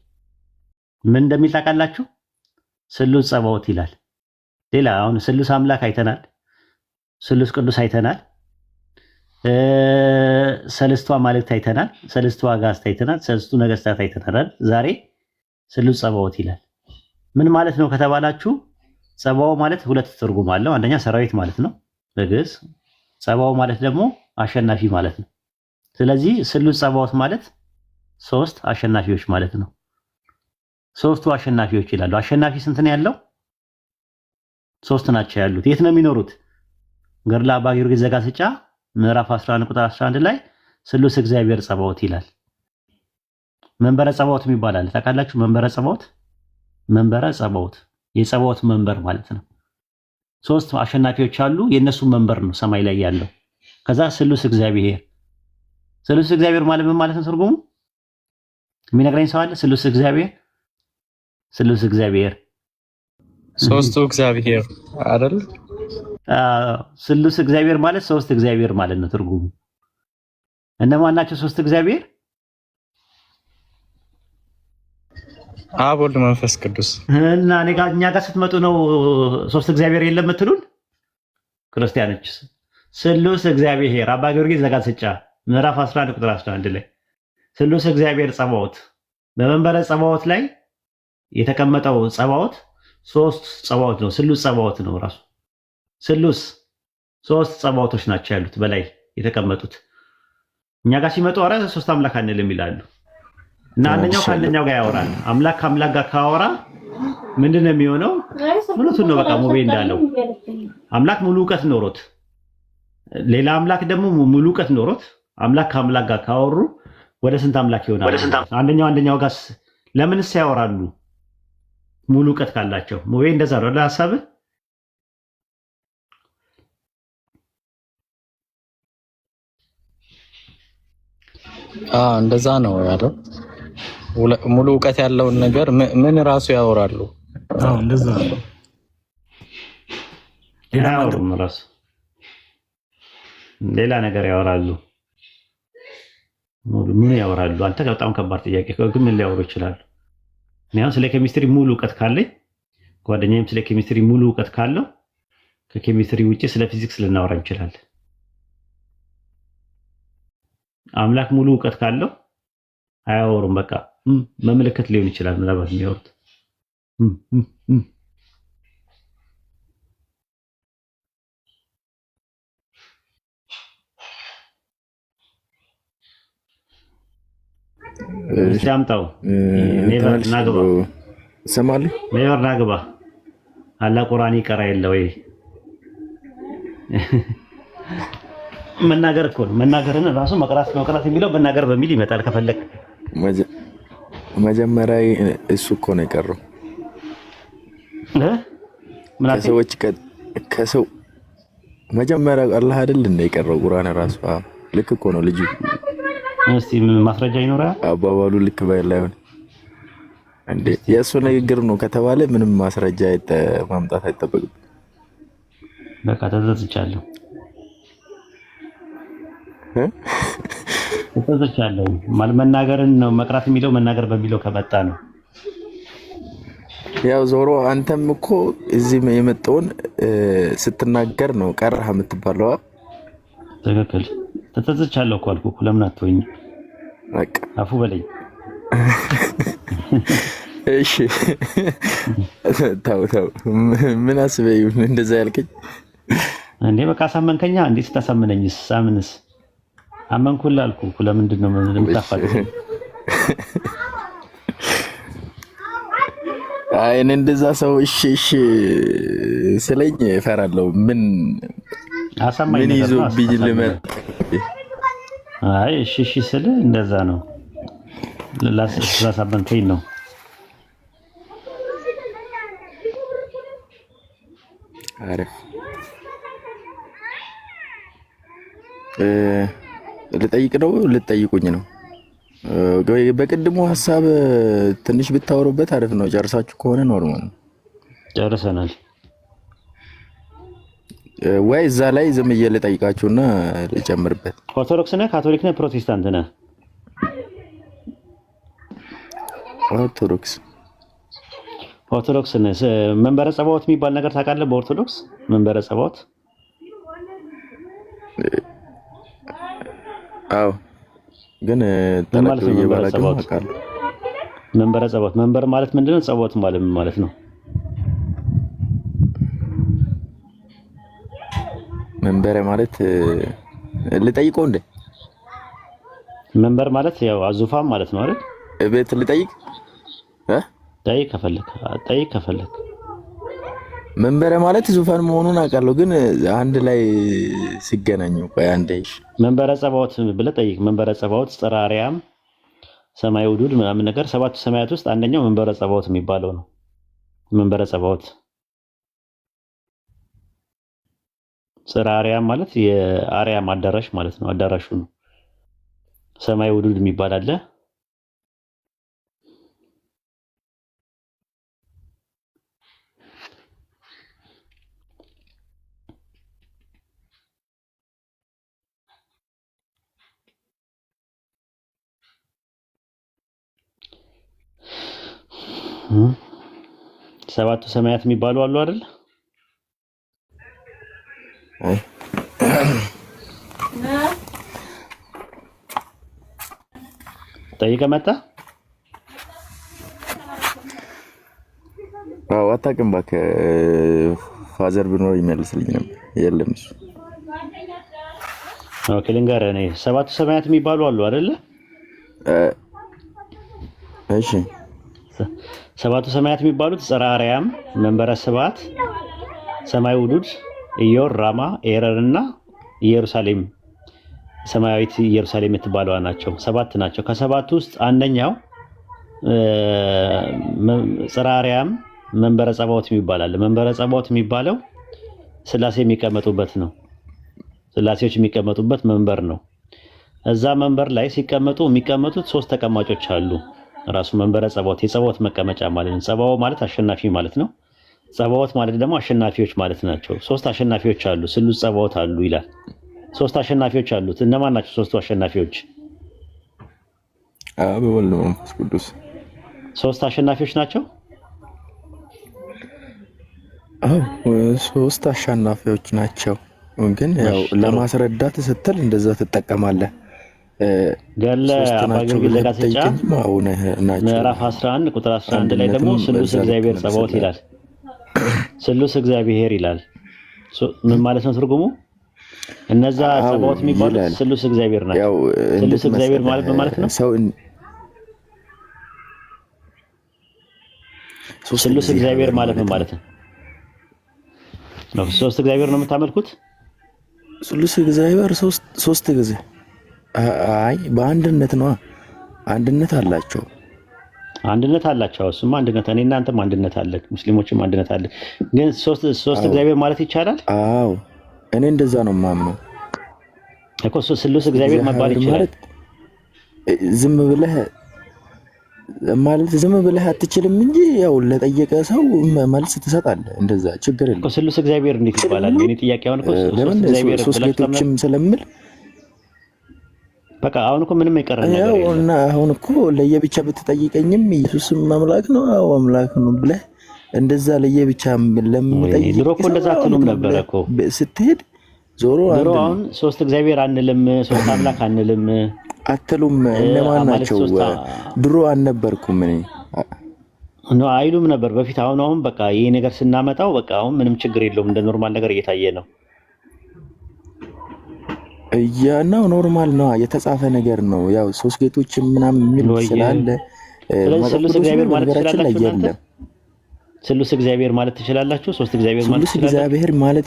[SPEAKER 2] ምን እንደሚል ታውቃላችሁ? ስሉስ ጸባዖት ይላል። ሌላ አሁን ስሉስ አምላክ አይተናል፣ ስሉስ ቅዱስ አይተናል፣ ሰለስቱ አማልክት አይተናል፣ ሰለስቱ አጋዕዝት አይተናል፣ ሰለስቱ ነገስታት አይተናል። ዛሬ ስሉስ ጸባዖት ይላል። ምን ማለት ነው ከተባላችሁ ጸባዖ ማለት ሁለት ትርጉም አለው። አንደኛ ሰራዊት ማለት ነው በግዕዝ። ጸባዖ ማለት ደግሞ አሸናፊ ማለት ነው። ስለዚህ ስሉስ ጸባዖት ማለት ሶስት አሸናፊዎች ማለት ነው። ሶስቱ አሸናፊዎች ይላሉ። አሸናፊ ስንት ነው ያለው? ሶስት ናቸው ያሉት። የት ነው የሚኖሩት? ገድለ አባ ጊዮርጊስ ዘጋስጫ ምዕራፍ 11 ቁጥር 11 ላይ ስሉስ እግዚአብሔር ጸባዖት ይላል። መንበረ ጸባዖት የሚባል አለ ታውቃላችሁ? መንበረ ጸባዖት የጸባዖት መንበር ማለት ነው። ሶስት አሸናፊዎች አሉ። የነሱ መንበር ነው ሰማይ ላይ ያለው። ከዛ ስሉስ እግዚአብሔር ማለት ምን ማለት ነው? ትርጉሙ የሚነግረኝ ሰው አለ? ስሉስ እግዚአብሔር
[SPEAKER 4] ሶስቱ እግዚአብሔር አይደል?
[SPEAKER 2] ስሉስ እግዚአብሔር ማለት ሶስት እግዚአብሔር ማለት ነው ትርጉሙ። እነማን ናቸው ሶስት እግዚአብሔር?
[SPEAKER 4] አብ፣ ወልድ፣ መንፈስ ቅዱስ።
[SPEAKER 2] እና እኛ ጋር ስትመጡ ነው ሶስት እግዚአብሔር የለም የምትሉን ክርስቲያኖች። ስሉስ እግዚአብሔር አባ ጊዮርጊስ ዘጋስጫ ምዕራፍ 11 ቁጥር 11 ላይ ስሉስ እግዚአብሔር ጸባዖት በመንበረ ጸባዖት ላይ የተቀመጠው ጸባዖት 3 ጸባዖት ነው። ስሉስ ጸባዖት ነው ራሱ ስሉስ 3 ጸባዖቶች ናቸው ያሉት በላይ የተቀመጡት። እኛ ጋር ሲመጡ አረ 3 አምላክ አንልም ይላሉ። እና አንደኛው ከአንደኛው ጋር ያወራል። አምላክ ከአምላክ ጋር ካወራ ምንድነው የሚሆነው? ምኑትን ነው በቃ ሙቤ እንዳለው አምላክ ሙሉ ዕውቀት ኖሮት ሌላ አምላክ ደግሞ ሙሉ ዕውቀት ኖሮት አምላክ ከአምላክ ጋር ካወሩ ወደ ስንት አምላክ ይሆናል? አንደኛው ጋር ለምንስ ያወራሉ? ሙሉ ዕውቀት ካላቸው ሙቤ እንደዛ ነው ለሐሳብህ
[SPEAKER 4] እንደዛ ነው ያለው። ሙሉ ዕውቀት ያለውን ነገር ምን ራሱ ያወራሉ?
[SPEAKER 6] እንደዛ ነው።
[SPEAKER 2] ሌላ ነገር ያወራሉ። ምን ያወራሉ? አንተ በጣም ከባድ ጥያቄ ግን ምን ሊያወሩ ይችላሉ? እኔ አሁን ስለ ኬሚስትሪ ሙሉ ዕውቀት ካለኝ ጓደኛዬም ስለ ኬሚስትሪ ሙሉ ዕውቀት ካለው ከኬሚስትሪ ውጪ ስለ ፊዚክስ ልናወራ እንችላለን። አምላክ ሙሉ ዕውቀት ካለው አያወሩም። በቃ መመለከት ሊሆን ይችላል ምናልባት የሚያወሩት ሻምጣው ኔቨር ናግባ
[SPEAKER 7] ሰማሊ
[SPEAKER 2] ኔቨር ናግባ አላ ቁርአን ይቀራ የለ ወይ መናገር እኮ ነው። መናገርን ራሱ መቅራት የሚለው መናገር በሚል ይመጣል። ከፈለክ
[SPEAKER 7] መጀመሪያ እሱ እኮ ነው የቀረው ከሰዎች ከሰው መጀመሪያ አላህ አይደል እንደ የቀረው ቁርአን ራሱ ልክ እኮ ነው ልጅ
[SPEAKER 2] እስቲ ማስረጃ ይኖራል?
[SPEAKER 7] አባባሉ ልክ ባይላይሆን እንዴ የእሱ ንግግር ነው ከተባለ ምንም ማስረጃ ማምጣት አይጠበቅም።
[SPEAKER 2] በቃ ተዘዝቻለሁ መናገርን ነው መቅራት የሚለው መናገር በሚለው ከመጣ ነው።
[SPEAKER 7] ያው ዞሮ አንተም እኮ እዚህ የመጣውን ስትናገር ነው ቀረህ የምትባለው።
[SPEAKER 2] ትክክል ተዘዝቻለሁ እኮ አልኩ። ለምን አትወኝ?
[SPEAKER 7] በቃ
[SPEAKER 2] አፉ በለኝ።
[SPEAKER 7] እሺ ታው ምን አስበይ እንደዛ ያልከኝ
[SPEAKER 2] እንዴ? በቃ አሳመንከኛ እንዴ? ስታሳመነኝስ ሳምንስ አመንኩልህ አልኩ። ለምንድን ነው የምታፋጥኝ? አይ እኔ እንደዛ ሰው እሺ ስለኝ እፈራለሁ። ምን አሳማኝ ነገር ነው
[SPEAKER 7] ቢልመት
[SPEAKER 2] አይ እሺ ስለ እንደዛ ነው ላሳመንከኝ ነው።
[SPEAKER 7] አሪፍ ልጠይቅ ነው ልጠይቁኝ ነው? በቅድሙ ሐሳብ ትንሽ ብታወሩበት አሪፍ ነው። ጨርሳችሁ ከሆነ ኖርማል ነው።
[SPEAKER 2] ጨርሰናል
[SPEAKER 7] ወይ? እዛ ላይ ዝም ብዬ ልጠይቃችሁና ልጨምርበት።
[SPEAKER 2] ኦርቶዶክስ ነህ? ካቶሊክ ነህ? ፕሮቴስታንት ነህ? ኦርቶዶክስ ነህ። መንበረ ጸባዖት የሚባል ነገር ታውቃለህ? በኦርቶዶክስ መንበረ ጸባዖት
[SPEAKER 7] አዎ ግን ተላልፎ እየባላቀ አውቃለሁ።
[SPEAKER 2] መንበረ ጸባዖት መንበር ማለት ምንድነው? ጸባዖት ማለት ምን ማለት ነው?
[SPEAKER 7] መንበረ ማለት ልጠይቀው እንዴ?
[SPEAKER 2] መንበር ማለት ያው አዙፋን ማለት ነው አይደል?
[SPEAKER 7] ቤት ልጠይቅ
[SPEAKER 2] ጠይቅ ከፈለክ
[SPEAKER 7] መንበረ ማለት ዙፋን መሆኑን አውቃለሁ፣ ግን አንድ ላይ ሲገናኙ ቆይ አንዴ
[SPEAKER 2] መንበረ ጸባዖት ብለህ ጠይቅ። መንበረ ጸባዖት ጽርሐ አርያም ሰማይ ውዱድ ምናምን ነገር 7 ሰማያት ውስጥ አንደኛው መንበረ ጸባዖት የሚባለው ነው። መንበረ ጸባዖት ጽርሐ አርያም ማለት የአርያም አዳራሽ ማለት ነው። አዳራሹ ነው። ሰማይ ውዱድ የሚባል አለ። ሰባቱ ሰማያት የሚባሉ አሉ አይደል? ጠይቀህ መጣ
[SPEAKER 7] አዎ አታውቅም እባክህ። ፋዘር ቢኖር ይመልስልኝ ነበር። የለም እሱ።
[SPEAKER 2] ኦኬ ልንገርህ፣ እኔ ሰባቱ ሰማያት የሚባሉ አሉ አይደለ?
[SPEAKER 7] እሺ
[SPEAKER 2] ሰባቱ ሰማያት የሚባሉት ጽርሐ አርያም፣ መንበረ ስብሐት፣ ሰማይ ውዱድ፣ ኢዮር፣ ራማ፣ ኤረር እና ኢየሩሳሌም፣ ሰማያዊት ኢየሩሳሌም የምትባለዋ ናቸው። ሰባት ናቸው። ከሰባቱ ውስጥ አንደኛው ጽርሐ አርያም መንበረ ጸባዖት የሚባል። መንበረ ጸባዖት የሚባለው ስላሴ የሚቀመጡበት ነው። ስላሴዎች የሚቀመጡበት መንበር ነው። እዛ መንበር ላይ ሲቀመጡ የሚቀመጡት ሶስት ተቀማጮች አሉ። ራሱ መንበረ ጸባዖት የጸባዖት መቀመጫ ማለት ነው። ጸባዖ ማለት አሸናፊ ማለት ነው። ጸባዖት ማለት ደግሞ አሸናፊዎች ማለት ናቸው። ሶስት አሸናፊዎች አሉ። ስሉስ ጸባዖት አሉ ይላል። ሶስት አሸናፊዎች አሉት። እነማን ናቸው ሶስቱ አሸናፊዎች?
[SPEAKER 7] አብ ወልድ መንፈስ ቅዱስ
[SPEAKER 2] ሶስት አሸናፊዎች ናቸው።
[SPEAKER 7] ሶስት አሸናፊዎች ናቸው። ግን ያው ለማስረዳት ስትል እንደዛ ትጠቀማለህ።
[SPEAKER 2] ገለ አባገር ዘጋስጫ ምዕራፍ 11 ቁጥር 11 ላይ ደግሞ ስሉስ እግዚአብሔር ጸባዖት ይላል። ስሉስ እግዚአብሔር ይላል። ምን ማለት ነው ትርጉሙ? እነዛ ጸባዖት የሚባሉት ስሉስ እግዚአብሔር ናቸው። ስሉስ እግዚአብሔር ማለት ምን ማለት ነው? ስሉስ እግዚአብሔር ማለት ምን ማለት ነው? ሶስት እግዚአብሔር ነው የምታመልኩት?
[SPEAKER 7] ስሉስ እግዚአብሔር ሶስት ጊዜ አይ በአንድነት ነው። አንድነት አላቸው።
[SPEAKER 2] አንድነት አላቸው። እሱማ አንድነት እኔ እናንተም አንድነት አለ፣ ሙስሊሞችም አንድነት አለ። ግን ሶስት እግዚአብሔር ማለት ይቻላል?
[SPEAKER 7] አዎ እኔ እንደዛ ነው የማምነው
[SPEAKER 2] እኮ። ስሉስ እግዚአብሔር መባል ይችላል።
[SPEAKER 7] ዝም ብለህ አትችልም እንጂ ያው ለጠየቀ ሰው መልስ ትሰጣለህ። እንደዛ ችግር የለም
[SPEAKER 2] እኮ። ስሉስ እግዚአብሔር እንዴት ይባላል? እኔ ጥያቄ አሁን እኮ ሶስት እግዚአብሔር
[SPEAKER 7] ሶስት ጌቶችም ስለምል
[SPEAKER 2] በቃ አሁን እኮ ምንም የቀረ ነገር የለም።
[SPEAKER 7] እና አሁን እኮ ለየብቻ ብትጠይቀኝም ኢየሱስም አምላክ ነው አዎ አምላክ ነው ብለህ እንደዛ ለየብቻ ለምጠይቅ
[SPEAKER 2] ድሮ እኮ እንደዛ አትሉም ነበር እኮ
[SPEAKER 7] ስትሄድ ዞሮ
[SPEAKER 2] አሁን ሶስት እግዚአብሔር አንልም፣ ሶስት አምላክ አንልም
[SPEAKER 7] አትሉም። እነማን ናቸው? ድሮ አልነበርኩም እኔ
[SPEAKER 2] ነው አይሉም ነበር በፊት። አሁን በቃ ይሄ ነገር ስናመጣው በቃ አሁን ምንም ችግር የለውም፣ እንደ ኖርማል ነገር እየታየ ነው።
[SPEAKER 7] ያናው ኖርማል ነው፣ የተጻፈ ነገር ነው። ያው ሶስት ጌቶች ምናምን የሚል ስላለ
[SPEAKER 2] ስሉስ እግዚአብሔር ማለት ትችላላችሁ። ስሉስ እግዚአብሔር ማለት ትችላላችሁ። ሶስት እግዚአብሔር ማለት
[SPEAKER 7] ስሉስ እግዚአብሔር ማለት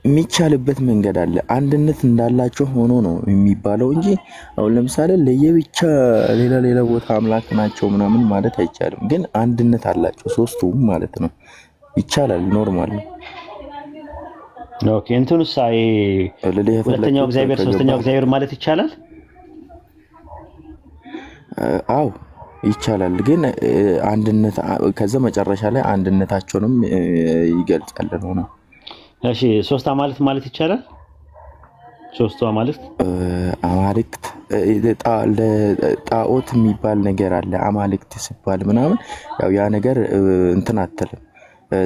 [SPEAKER 7] የሚቻልበት መንገድ አለ። አንድነት እንዳላቸው ሆኖ ነው የሚባለው እንጂ አሁን ለምሳሌ ለየብቻ ሌላ ቦታ አምላክ ናቸው ምናምን ማለት አይቻልም። ግን አንድነት አላቸው ሶስቱም ማለት ነው። ይቻላል፣ ኖርማል ነው።
[SPEAKER 2] ኦኬ እንትኑስ ሁለተኛው እግዚአብሔር ሶስተኛው እግዚአብሔር ማለት ይቻላል?
[SPEAKER 7] አዎ ይቻላል። ግን አንድነት ከዛ መጨረሻ ላይ አንድነታቸውንም ይገልጻል ነው።
[SPEAKER 2] እሺ ሶስት አማልክት ማለት ይቻላል? ሶስቱ አማልክት ጣዖት የሚባል ነገር አለ። አማልክት ሲባል ምናምን ያው ያ ነገር እንትን አትልም።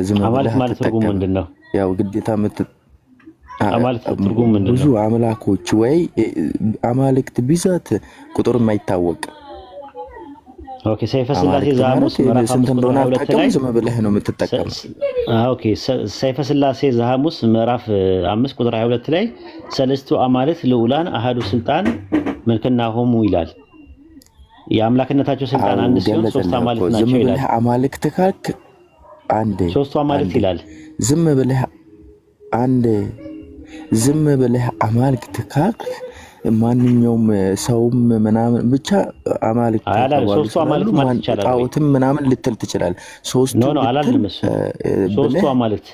[SPEAKER 2] ዝም ብለህ ማለት ትርጉሙ ምንድነው? ያው ግዴታ አማልክት ትርጉሙ ምንድነው? ብዙ አምላኮች ወይ አማልክት ብዛት ቁጥር የማይታወቅ። ኦኬ ሰይፈ ስላሴ ዘሐሙስ ምዕራፍ 5 ቁጥር 22 ላይ
[SPEAKER 7] ዝም ብለህ ነው የምትጠቀመው።
[SPEAKER 2] ኦኬ ሰይፈ ስላሴ ዘሐሙስ ምዕራፍ 5 ቁጥር 22 ላይ ሰለስቱ አማልክት ልዑላን አሐዱ ስልጣን መልክና ሆሙ ይላል። የአምላክነታቸው ስልጣን አንድ ሲሆን ሶስት አማልክት ናቸው ይላል።
[SPEAKER 7] አማልክት ካልክ አንዴ
[SPEAKER 2] ሶስቱ አማልክት ይላል።
[SPEAKER 7] ዝም ብለህ አማልክት ካልክ ማንኛውም ሰውም ምናምን ብቻ አማልክት
[SPEAKER 2] ሶስቱ አማልክት ማለት ይቻላል።
[SPEAKER 7] ጣዖትም ምናምን ልትል ትችላለህ። ሶስቱ
[SPEAKER 2] ነው አላልንም። ሶስቱ አማልክት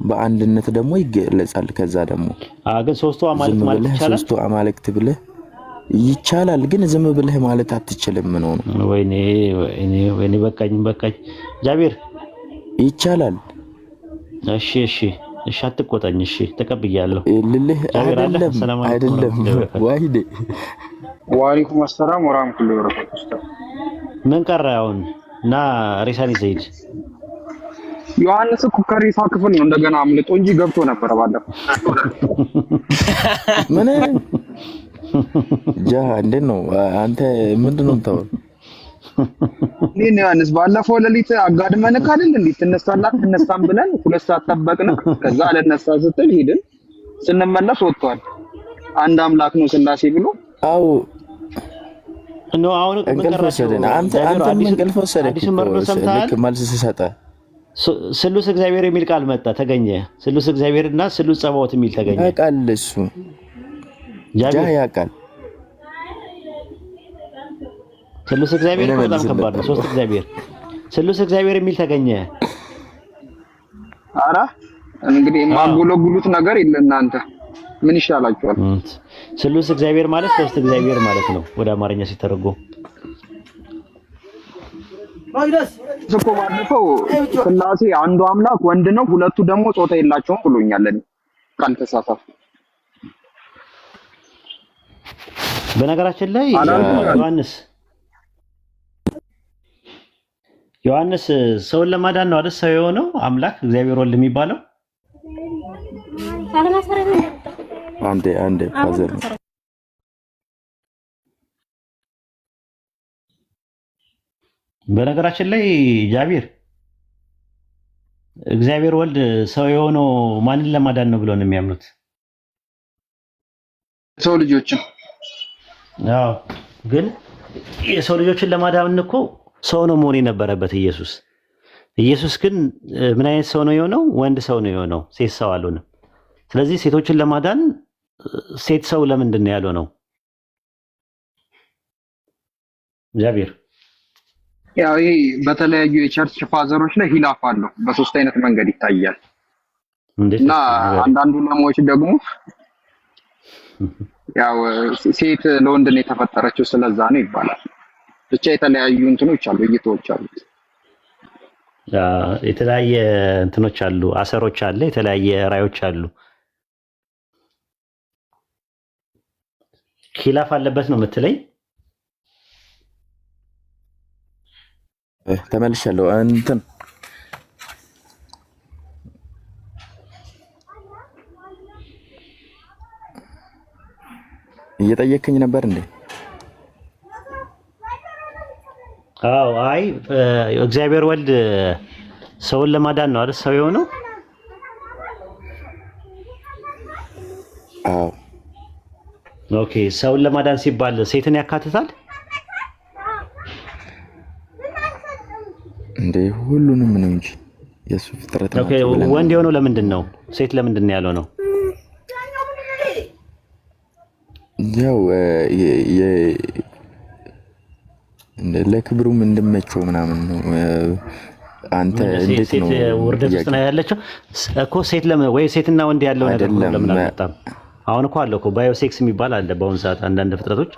[SPEAKER 7] በአንድነት ደግሞ ይገለጻል። ከዛ ደግሞ
[SPEAKER 2] ግን ሶስቱ አማልክት ማለት ይቻላል።
[SPEAKER 7] ሶስቱ አማልክት ብለህ ይቻላል፣ ግን ዝም ብለህ ማለት አትችልም ነው።
[SPEAKER 2] ወይኔ በቃኝ ጃቢር
[SPEAKER 7] ይቻላል።
[SPEAKER 2] እሺ አትቆጣኝ። እሺ ተቀብያለሁ።
[SPEAKER 7] አይደለም ዋሂዴ
[SPEAKER 8] ወአለይኩም ሰላም ወራህመቱላሂ ወበረካቱ።
[SPEAKER 2] ምን ቀረ አሁን? እና ሬሳን ይዘይድ
[SPEAKER 8] ዮሐንስ እኮ ከሬሳ ክፍል ነው እንደገና አምልጦ እንጂ ገብቶ ነበር ባለፈው።
[SPEAKER 7] ምን ጃ እንዴት ነው አንተ? ምንድነው የምታወራው?
[SPEAKER 8] እኔ ዮሐንስ ባለፈው ሌሊት አጋድመንክ አይደል እንዴ ትነሳም ብለን 2 ሰዓት ጠበቅን። ከዛ አለነሳ ስትል ሄድን። ስንመለስ ወጥቷል። አንድ አምላክ ነው ስላሴ ብሎ
[SPEAKER 7] አው
[SPEAKER 2] ነው። አሁን
[SPEAKER 7] እንቅልፍ ወሰደን። አንተ እንቅልፍ ወሰደክ ልክ መልስ ሲሰጠ
[SPEAKER 2] ስሉስ እግዚአብሔር የሚል ቃል መጣ ተገኘ። ስሉስ እግዚአብሔርና ስሉስ ጸባዖት የሚል ተገኘ።
[SPEAKER 7] ያውቃል እሱ ያውቃል።
[SPEAKER 2] ስሉስ እግዚአብሔር በጣም ከባድ ነው። ሶስት እግዚአብሔር ስሉስ እግዚአብሔር የሚል ተገኘ።
[SPEAKER 8] አራ እንግዲህ ማጎለጉሉት ነገር የለ እናንተ ምን ይሻላችኋል?
[SPEAKER 2] ስሉስ እግዚአብሔር ማለት ሶስት እግዚአብሔር ማለት ነው ወደ አማርኛ ሲተረጎም።
[SPEAKER 8] እኮ ባለፈው ስላሴ አንዱ አምላክ ወንድ ነው፣ ሁለቱ ደግሞ ጾታ የላቸውም ብሎኛል። እኔ ካልተሳሳትኩ
[SPEAKER 2] በነገራችን ላይ ዮሐንስ ሰውን ለማዳን ነው አይደል ሰው የሆነው አምላክ እግዚአብሔር ወልድ የሚባለው።
[SPEAKER 7] አንዴ ፋዘር
[SPEAKER 2] በነገራችን ላይ ጃቢር እግዚአብሔር ወልድ ሰው የሆነው ማንን ለማዳን ነው ብለው ነው የሚያምኑት?
[SPEAKER 8] ሰው ልጆችን።
[SPEAKER 2] አዎ ግን የሰው ልጆችን ለማዳን እኮ ሰው ነው መሆን የነበረበት ኢየሱስ። ኢየሱስ ግን ምን አይነት ሰው ነው የሆነው? ወንድ ሰው ነው የሆነው፣ ሴት ሰው አልሆነም። ስለዚህ ሴቶችን ለማዳን ሴት ሰው ለምንድን ነው ያለው ነው ጃቢር?
[SPEAKER 8] ያው ይሄ በተለያዩ የቸርች ፋዘሮች ላይ ሂላፍ አለው። በሶስት አይነት መንገድ ይታያል እና አንዳንዱ ለሞች ደግሞ ያው ሴት ለወንድ ነው የተፈጠረችው ስለዛ ነው ይባላል። ብቻ የተለያዩ እንትኖች አሉ፣ እይታዎች አሉ።
[SPEAKER 2] የተለያየ እንትኖች አሉ፣ አሰሮች አለ፣ የተለያየ ራዮች አሉ። ኺላፍ አለበት ነው የምትለኝ?
[SPEAKER 7] ተመልሻለሁ። እንትን እየጠየከኝ ነበር እንዴ?
[SPEAKER 2] አዎ። አይ እግዚአብሔር ወልድ ሰውን ለማዳን ነው አይደል ሰው የሆነው?
[SPEAKER 7] አዎ።
[SPEAKER 2] ኦኬ። ሰውን ለማዳን ሲባል ሴትን ያካትታል
[SPEAKER 7] እንዴ? ሁሉንም ነው እንጂ የሱ ፍጥረት ነው።
[SPEAKER 2] ኦኬ። ወንድ የሆነው ለምንድን ነው? ሴት ለምንድን ነው ያለው ነው?
[SPEAKER 7] ያው ለክብሩም እንድመቸው ምናምን ነው። አንተ እንዴት ነው
[SPEAKER 2] ውርደት ውስጥ ነው ያለችው እኮ ሴት ወይ ሴትና ወንድ ያለው ነገር ለምን አልመጣም? አሁን እኮ አለ እኮ ባዮሴክስ የሚባል አለ በአሁን ሰዓት። አንዳንድ ፍጥረቶች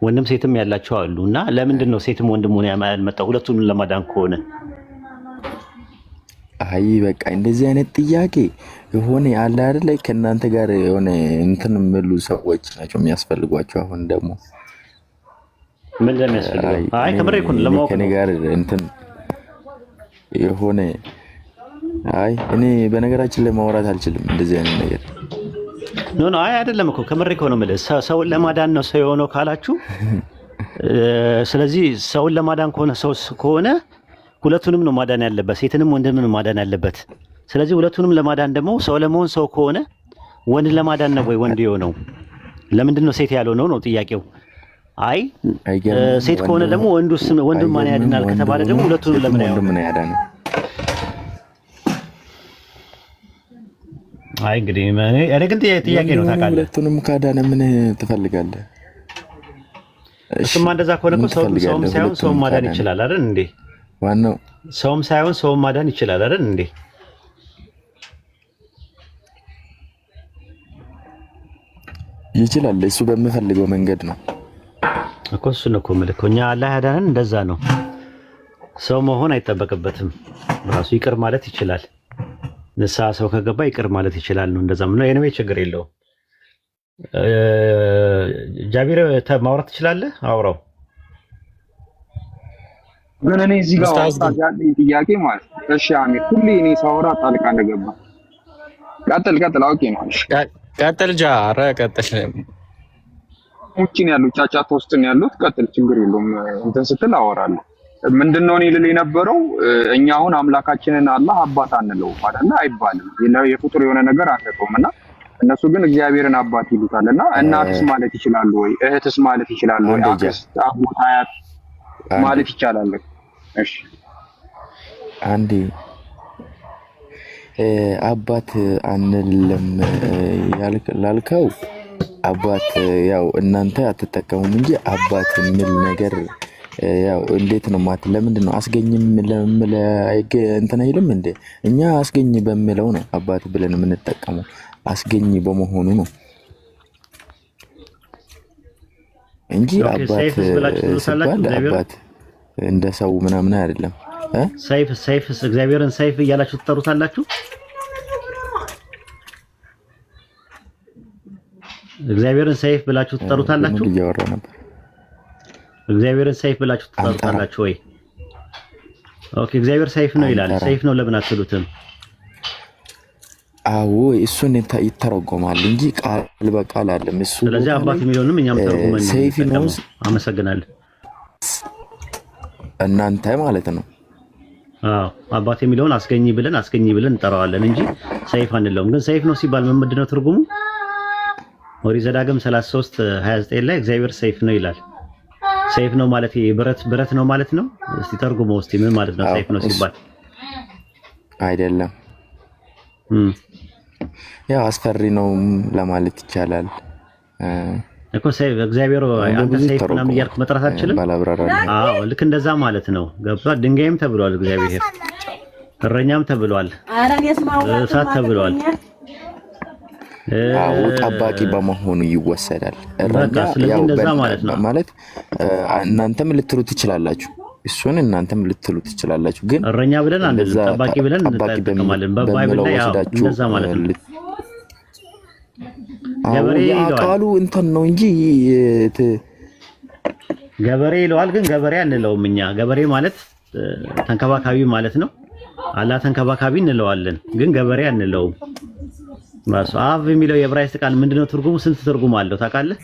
[SPEAKER 2] ወንድም ሴትም ያላቸው አሉ። እና ለምንድን ነው ሴትም ወንድም ሆነ ያልመጣው? ሁለቱንም ለማዳን ከሆነ
[SPEAKER 7] አይ በቃ እንደዚህ አይነት ጥያቄ የሆነ ያለ አይደል? ከእናንተ ጋር የሆነ እንትን የሚሉ ሰዎች ናቸው የሚያስፈልጓቸው። አሁን ደግሞ
[SPEAKER 2] ምን እንደሚያስፈልገው አይ ከምሬ እኮ ለማወቅ
[SPEAKER 7] ከኔ ጋር እንትን የሆነ አይ እኔ በነገራችን ላይ ማውራት አልችልም እንደዚህ አይነት ነገር።
[SPEAKER 2] ኖ አይ አይደለም እኮ ከምሬ እኮ ነው የምልህ። ሰውን ለማዳን ነው ሰው የሆነው ካላችሁ፣ ስለዚህ ሰውን ለማዳን ከሆነ ሰው ከሆነ ሁለቱንም ነው ማዳን ያለበት፣ ሴትንም ወንድንም ነው ማዳን ያለበት። ስለዚህ ሁለቱንም ለማዳን ደግሞ ሰው ለመሆን ሰው ከሆነ ወንድ ለማዳን ነው ወይ ወንድ የሆነው? ለምንድን ነው ሴት ያልሆነው ነው ጥያቄው። አይ ሴት ከሆነ ደግሞ ወንዱን ማን ያድናል ከተባለ ደግሞ ሁለቱንም ለምን ያድናል? አይ እንግዲህ እኔ ግን ጥያቄ ነው ታውቃለህ።
[SPEAKER 7] ሁለቱንም ካዳነ ምን ትፈልጋለህ?
[SPEAKER 2] እሱማ እንደዛ ከሆነ እኮ ሰውም ሳይሆን ሰውም ማዳን ይችላል አይደል እንዴ?
[SPEAKER 7] ዋናው
[SPEAKER 2] ሰውም ሳይሆን ሰውም ማዳን ይችላል አይደል እንዴ?
[SPEAKER 7] ይችላል። እሱ በሚፈልገው መንገድ ነው
[SPEAKER 2] እኮ። እሱን እኮ የምልህ እኛ አላህ ያዳነን እንደዛ ነው። ሰው መሆን አይጠበቅበትም። ራሱ ይቅር ማለት ይችላል። ንስሐ ሰው ከገባ ይቅር ማለት ይችላል ነው። እንደዛም ነው። የኔ ችግር የለውም። ጃቢር ማውራት ትችላለህ? አውራው።
[SPEAKER 8] ግን እኔ እዚህ ጋር ያለኝ ጥያቄ ማለት እሺ፣ አሚር ሁሌ እኔ ሳወራ ጣልቃ እንደገባ ቀጥል። አውቄ ነው።
[SPEAKER 4] ቀጥል ጃ። ኧረ ቀጥል።
[SPEAKER 8] ውጪ ነው ያሉት፣ ጫጫታ ውስጥ ነው ያሉት። ቀጥል፣ ችግር የለውም። እንትን ስትል አወራለሁ። ምንድነው እኔ ልል የነበረው እኛ አሁን አምላካችንን አላህ አባት አንለው አይደል? አይባልም። የፍጡር የሆነ ነገር አንተውምና እነሱ ግን እግዚአብሔርን አባት ይሉታልና እናትስ ማለት ይችላሉ ወይ? እህትስ ማለት ይችላሉ ወይ? አክስት፣ አጎት፣ አያት ማለት ይቻላል? እሺ
[SPEAKER 7] አንዴ አባት አንልም ላልከው አባት ያው እናንተ አትጠቀሙም እንጂ አባት የሚል ነገር ያው እንዴት ነው ማለት ለምንድን ነው አስገኝም ለምለ እንትን አይልም እንዴ? እኛ አስገኝ በሚለው ነው አባት ብለን የምንጠቀመው፣ አስገኝ በመሆኑ ነው እንጂ አባት ሲባል አባት እንደ ሰው ምናምን አይደለም።
[SPEAKER 2] ሰይፍ እግዚአብሔርን ሰይፍ እያላችሁ ትጠሩታላችሁ። እግዚአብሔርን ሰይፍ ብላችሁ ትጠሩታላችሁ።
[SPEAKER 7] እያወራ ነበር።
[SPEAKER 2] እግዚአብሔርን ሰይፍ ብላችሁ ትጠሩታላችሁ ወይ? ኦኬ እግዚአብሔር ሰይፍ ነው ይላል። ሰይፍ ነው ለምን አትሉትም?
[SPEAKER 7] አዎ እሱን ይተረጎማል እንጂ ቃል በቃል አይደለም እሱ።
[SPEAKER 2] ስለዚህ አባት የሚለውንም እኛም ተርጉመን
[SPEAKER 7] ሰይፍ ነው።
[SPEAKER 2] አመሰግናለሁ።
[SPEAKER 7] እናንተ ማለት ነው።
[SPEAKER 2] አዎ አባት የሚለውን አስገኝ ብለን እንጠራዋለን እንጂ ሰይፍ አንለውም። ግን ሰይፍ ነው ሲባል ምን ምንድነው ትርጉሙ? ኦሪት ዘዳግም 33:29 ላይ እግዚአብሔር ሰይፍ ነው ይላል። ሰይፍ ነው ማለት ብረት ነው ማለት ነው። እስቲ ተርጉሞ እስቲ ምን ማለት ነው ሰይፍ ነው ሲባል?
[SPEAKER 7] አይደለም ያው አስፈሪ ነው ለማለት ይቻላል
[SPEAKER 2] እኮ ሰይፍ እግዚአብሔር አንተ ሰይፍ ምናምን እያልክ መጥራት አትችልም። አዎ ልክ እንደዛ ማለት ነው። ገብቷል። ድንጋይም ተብሏል እግዚአብሔር፣ እረኛም ተብሏል፣ እሳት ተብሏል።
[SPEAKER 7] አዎ ጠባቂ በመሆኑ ይወሰዳል። እረኛ ያው ማለት እናንተም ልትሉ ትችላላችሁ፣ እሱን እናንተም ልትሉ ትችላላችሁ። ግን
[SPEAKER 2] እረኛ ብለን አንደዛ ጠባቂ ብለን እንጠቀማለን። በባይብል ላይ ያው እንደዛ ማለት ነው። ገበሬ
[SPEAKER 7] ቃሉ እንትን ነው እንጂ
[SPEAKER 2] ገበሬ ይለዋል። ግን ገበሬ አንለውም እኛ። ገበሬ ማለት ተንከባካቢ ማለት ነው። አላህ ተንከባካቢ እንለዋለን፣ ግን ገበሬ አንለውም። ማሱ አብ የሚለው የዕብራይስጥ ቃል ምንድነው ትርጉሙ? ስንት ትርጉም አለው ታውቃለህ?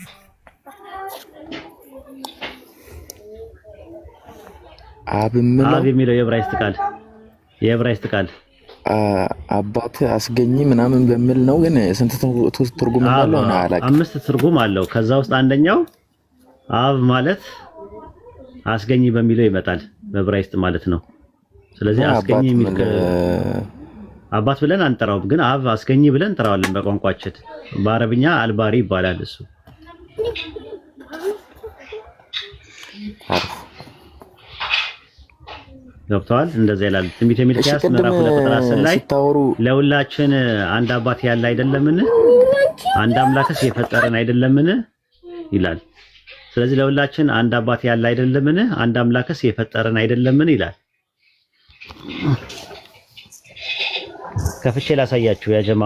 [SPEAKER 7] አብ
[SPEAKER 2] የሚለው የዕብራይስጥ ቃል
[SPEAKER 7] አባት አስገኝ ምናምን በሚል ነው። ግን ስንት ትርጉም እንዳለው ነው አላውቅም።
[SPEAKER 2] 5 ትርጉም አለው። ከዛ ውስጥ አንደኛው አብ ማለት አስገኝ በሚለው ይመጣል በዕብራይስጥ ማለት ነው። ስለዚህ አስገኝ የሚል አባት ብለን አንጠራውም፣ ግን አብ አስገኝ ብለን እንጠራዋለን በቋንቋችን። በአረብኛ አልባሪ ይባላል እሱ። ገብተዋል። እንደዚህ ይላል ትንቢተ ሚልክያስ ምዕራፍ 2 ቁጥር 10 ላይ ለሁላችን አንድ አባት ያለ አይደለምን? አንድ አምላክስ የፈጠረን አይደለምን? ይላል። ስለዚህ ለሁላችን አንድ አባት ያለ አይደለምን? አንድ አምላክስ የፈጠረን አይደለምን? ይላል። ከፍቼ ላሳያችሁ ያ ጀማ።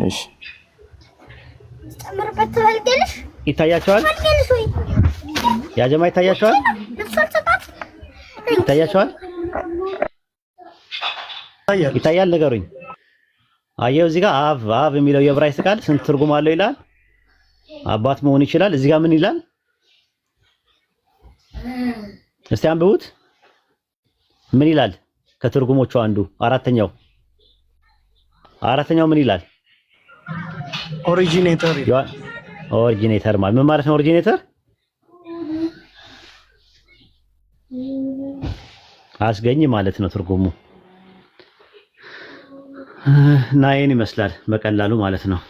[SPEAKER 7] እሺ
[SPEAKER 2] ይታያችኋል? ያ ጀማ ይታያችኋል? ይታያል? ንገሩኝ። አየው እዚህ ጋር አብ የሚለው የዕብራይስጥ ቃል ስንት ትርጉም አለው ይላል? አባት መሆን ይችላል። እዚህ ጋር ምን ይላል? እስቲ አንብቡት። ምን ይላል? ከትርጉሞቹ አንዱ አራተኛው ምን ይላል?
[SPEAKER 1] ኦሪጂኔተር
[SPEAKER 2] ማለት ምን ማለት ነው? ኦሪጂኔተር አስገኝ ማለት ነው ትርጉሙ። ናይን ይመስላል በቀላሉ ማለት ነው።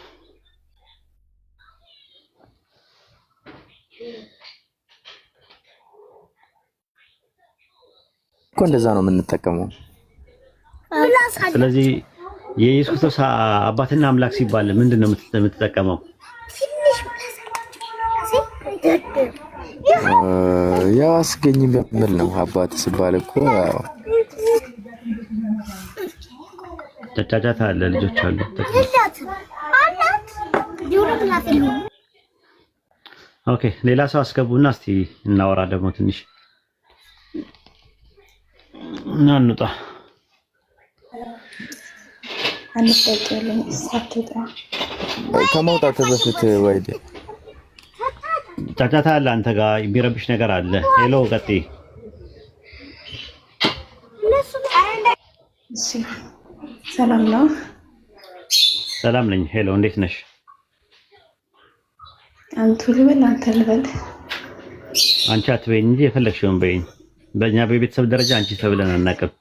[SPEAKER 7] እኮ እንደዛ ነው የምንጠቀመው።
[SPEAKER 2] ስለዚህ የኢየሱስ ክርስቶስ አባትና አምላክ ሲባል ምንድን ነው የምትጠቀመው?
[SPEAKER 7] ያው አስገኝ በሚል ነው። አባት ሲባል እኮ
[SPEAKER 2] ጫጫታ አለ፣ ልጆች አሉ። ኦኬ ሌላ ሰው አስገቡና እስቲ እናወራ ደግሞ ትንሽ እና እንውጣ።
[SPEAKER 7] ከመውጣት በፊት ወይዴ
[SPEAKER 2] ጫጫታ አለ አንተ ጋር የሚረብሽ ነገር አለ። ሄሎ ቀጥይ።
[SPEAKER 9] ሰላም ነው?
[SPEAKER 2] ሰላም ነኝ። ሄሎ እንዴት ነሽ?
[SPEAKER 9] አንቱ ልበል አንተ ልበል?
[SPEAKER 2] አንቺ አትበይኝ እንጂ የፈለግሽውን በይኝ። በእኛ በቤተሰብ ደረጃ አንቺ ተብለን አናውቅም።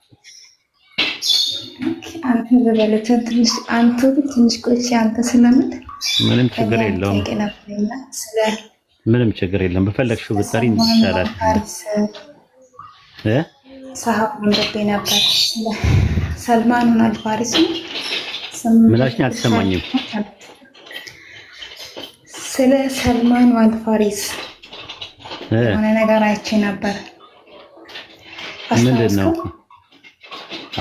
[SPEAKER 9] አንተ ልበል ትንሽ አንተ ትንሽ ቆይቼ አንተ ስለምን
[SPEAKER 2] ምንም ችግር የለውም። ምንም ችግር የለም። በፈለግሽው ብትጠሪኝ ይቻላል።
[SPEAKER 9] ሰሃብ እንደቤ ነበር ሰልማን አልፋሪሲ
[SPEAKER 2] ምላሽኝ አልተሰማኝም።
[SPEAKER 9] ስለ ሰልማን አልፋሪስ የሆነ ነገር አይቼ ነበር።
[SPEAKER 2] ምንድን ነው?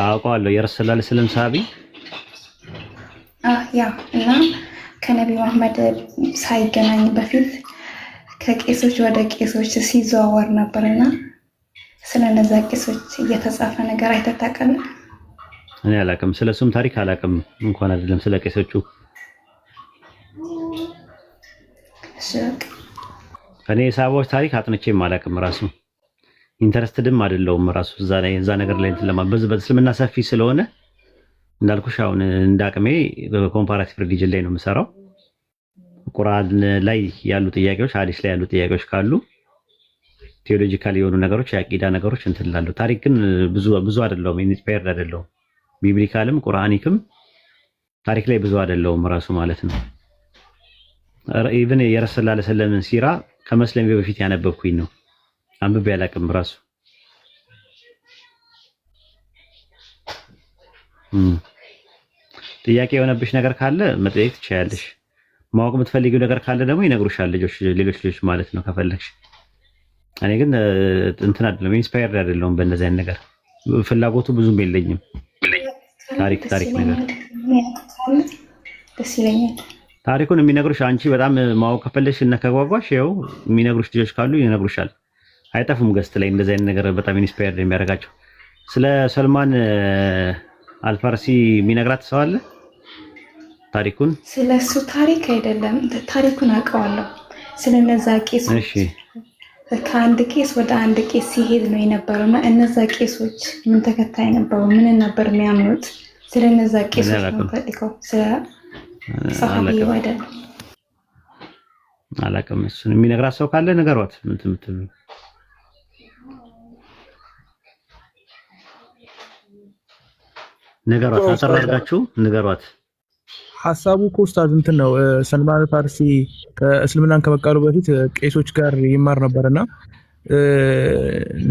[SPEAKER 2] አውቀዋለሁ። የረሱላህ ሰለላሁ ሰሃቢ
[SPEAKER 9] ያ እና ከነቢ መሐመድ ሳይገናኝ በፊት ከቄሶች ወደ ቄሶች ሲዘዋወር ነበርና ስለነዛ ቄሶች እየተጻፈ ነገር አይተህ ታውቃለህ?
[SPEAKER 2] እኔ አላውቅም። ስለሱም ታሪክ አላውቅም። እንኳን አይደለም ስለ ቄሶቹ። እኔ የሳባዎች ታሪክ አጥንቼም አላውቅም። ራሱ ኢንተረስትድም አይደለሁም። ራሱ እዛ ነገር ላይ እንትን ለማበዝ በእስልምና ሰፊ ስለሆነ እንዳልኩሽ አሁን እንዳቅሜ በኮምፓራቲቭ ሪሊጅን ላይ ነው የምሰራው። ቁርአን ላይ ያሉ ጥያቄዎች፣ ሐዲስ ላይ ያሉ ጥያቄዎች ካሉ ቴዎሎጂካል የሆኑ ነገሮች፣ የአቂዳ ነገሮች እንትን ላሉ። ታሪክ ግን ብዙ አይደለሁም። ኢንስፓየርድ አይደለሁም። ቢብሊካልም ቁርአኒክም ታሪክ ላይ ብዙ አይደለሁም ራሱ ማለት ነው። ኢቭን የረሱላህ ሰለላሁ ዐለይሂ ወሰለም ሲራ ከመስለሜ በፊት ያነበብኩኝ ነው። አንብቤ አላውቅም ራሱ። ጥያቄ የሆነብሽ ነገር ካለ መጠየቅ ትችያለሽ። ማወቅ የምትፈልጊው ነገር ካለ ደግሞ ይነግሩሻል ሌሎች ልጆች ማለት ነው ከፈለግሽ። እኔ ግን እንትን አይደለም፣ ኢንስፓየርድ አይደለሁም በእንደዚህ አይነት ነገር። ፍላጎቱ ብዙም የለኝም። ታሪክ ነገር
[SPEAKER 9] ደስ ይለኛል።
[SPEAKER 2] ታሪኩን የሚነግሩሽ አንቺ በጣም ማወቅ ከፈለግሽ እና ከጓጓሽ ያው የሚነግሩሽ ልጆች ካሉ ይነግሩሻል። አይጠፉም ገስት ላይ እንደዚህ አይነት ነገር በጣም ኢንስፓየርድ የሚያደርጋቸው። ስለ ሰልማን አልፋርሲ የሚነግራት ሰው አለ? ታሪኩን
[SPEAKER 9] ስለሱ ታሪክ አይደለም፣ ታሪኩን አውቀዋለሁ። ስለነዛ ቄሶች ከአንድ ቄስ ወደ አንድ ቄስ ሲሄድ ነው የነበረው እና እነዛ ቄሶች ምን ተከታይ ነበሩ? ምን ነበር የሚያምኑት? ስለነዛ ቄሶች ነው ታሪከው። ስለ ሰሃቢ አይደለም።
[SPEAKER 2] አላውቅም። እሱን የሚነግራት ሰው ካለ ንገሯት። ንገሯት፣ አጠር አድርጋችሁ ንገሯት።
[SPEAKER 5] ሀሳቡ እኮ ኡስታዝ እንትን ነው። ሰልማን ፋርሲ ከእስልምናን ከመቃሉ በፊት ቄሶች ጋር ይማር ነበርና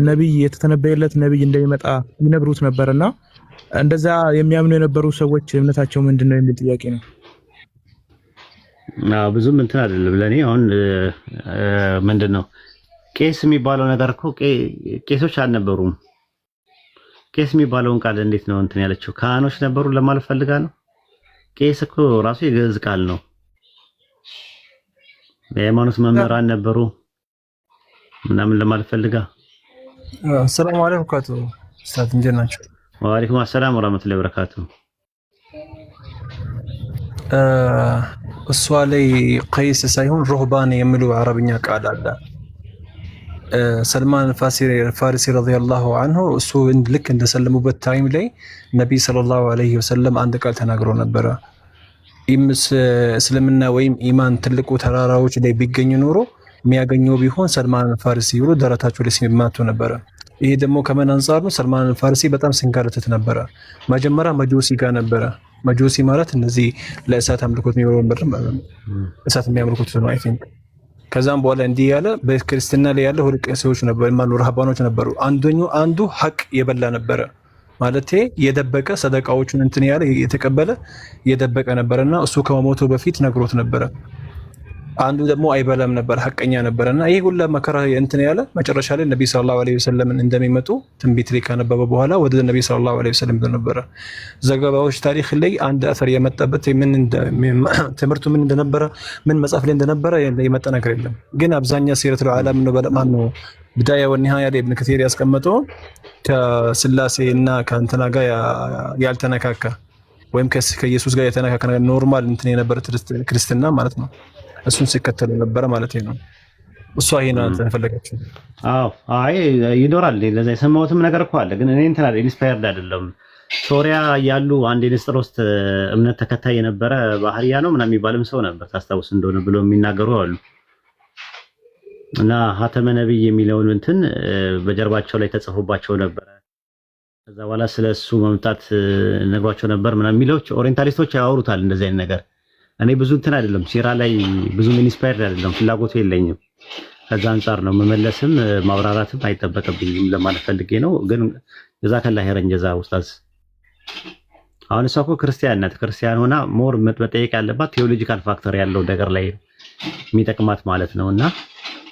[SPEAKER 5] ነብይ የተተነበየለት ነብይ እንደሚመጣ ይነግሩት ነበርና እንደዛ የሚያምኑ የነበሩ ሰዎች እምነታቸው ምንድነው የሚል ጥያቄ ነው።
[SPEAKER 2] ብዙም እንትን አይደለም ለኔ። አሁን ምንድነው ቄስ የሚባለው ነገር እኮ ቄሶች አልነበሩም። ቄስ የሚባለውን ቃል እንዴት ነው እንትን ያለችው? ካህኖች ነበሩ ለማለት ፈልጋ ነው። ቄስ እኮ ራሱ የግዕዝ ቃል ነው። የሃይማኖት መምህራን ነበሩ ምናምን ለማለት ፈልጋ።
[SPEAKER 10] ሰላም አለይኩም ካቱ ኡስታዝ እንዴት ናችሁ?
[SPEAKER 2] ወአለይኩም ሰላም ወራህመቱላሂ ወበረካቱ።
[SPEAKER 10] እሷ ላይ ቀይስ ሳይሆን ሩህባን የሚሉ አረብኛ ቃል አለ። ሰልማን ፋሪሲ ረዲየላሁ ዐንሁ እሱ ልክ እንደሰለሙበት ታይም ላይ ነቢይ ሰለላሁ ዐለይሂ ወሰለም አንድ ቃል ተናግሮ ነበረ። እስልምና ወይም ኢማን ትልቁ ተራራዎች ላይ ቢገኝ ኖሮ የሚያገኘው ቢሆን ሰልማን ፋሪሲ ብሎ ደረታቸው ላይ ሲማቱ ነበረ። ይሄ ደግሞ ከምን አንጻር ነው? ሰልማን ፋሪሲ በጣም ሲንከራተት ነበረ። መጀመሪያ መጆሲ ጋር ነበረ። መጆሲ ማለት እነዚህ ለእሳት አምልኮት እሳት የሚያመልኩት ነው አይ ቲንክ። ከዛም በኋላ እንዲህ ያለ በክርስትና ላይ ያለ ሁለት ሰዎች ነበሩ ማለት ረሃባኖች ነበሩ። አንዱ ሐቅ የበላ ነበረ ማለት የደበቀ ሰደቃዎቹን እንትን ያለ የተቀበለ የደበቀ ነበርና እሱ ከመሞቱ በፊት ነግሮት ነበረ። አንዱ ደግሞ አይበላም ነበር፣ ሐቀኛ ነበርና ይሄ ሁሉ መከራ እንትን ያለ መጨረሻ ላይ ነብይ ሰለላሁ ዐለይሂ ወሰለም እንደሚመጡ ትንቢት ላይ ካነበበ በኋላ ወደ ነብይ ሰለላሁ ዐለይሂ ወሰለም ነበረ ዘገባዎች ታሪክ ላይ አንድ አፈር የመጣበት ትምህርቱ ምን እንደነበረ ምን መጽሐፍ ላይ እንደነበረ የመጣ ነገር የለም። ግን አብዛኛው ሲረቱል ዓለም ነው በለማን ነው ቢዳያ ወኒሃያ ላይ ኢብኑ ከሲር ያስቀመጠው ከስላሴ እና ከእንትና ጋር ያልተነካካ ወይም ከኢየሱስ ጋር የተነካካ ኖርማል እንትን የነበረ ክርስትና ማለት ነው። እሱን ሲከተሉ ነበረ ማለት ነው። እሷ ይሄን ተፈለገችው።
[SPEAKER 2] አዎ አይ ይኖራል። ለዛ የሰማሁትም ነገር እኮ አለ፣ ግን እኔ እንትን አይደል ኢንስፓየርድ አይደለም። ሶሪያ ያሉ አንድ የንስጥሮስ እምነት ተከታይ የነበረ ባህሪያ ነው ምናምን የሚባልም ሰው ነበር ታስታውስ እንደሆነ ብሎ የሚናገሩ አሉ። እና ሀተመ ነብይ የሚለውን እንትን በጀርባቸው ላይ ተጽፎባቸው ነበር። ከዛ በኋላ ስለሱ መምጣት ነግሯቸው ነበር ምናምን የሚለዎች ኦሪየንታሊስቶች ያወሩታል እንደዚህ አይነት ነገር። እኔ ብዙ እንትን አይደለም ሲራ ላይ ብዙ ኢንስፓየርድ አይደለም፣ ፍላጎቱ የለኝም። ከዛ አንፃር ነው መመለስም ማብራራትም አይጠበቅብኝም ለማለት ፈልጌ ነው። ግን ጀዛከላ ኸይረን ጀዛ ኡስታዝ። አሁን እሷ እኮ ክርስቲያን ሆና ሞር መጠየቅ ያለባት ቴዎሎጂካል ፋክተር ያለው ነገር ላይ የሚጠቅማት ማለት ነው። እና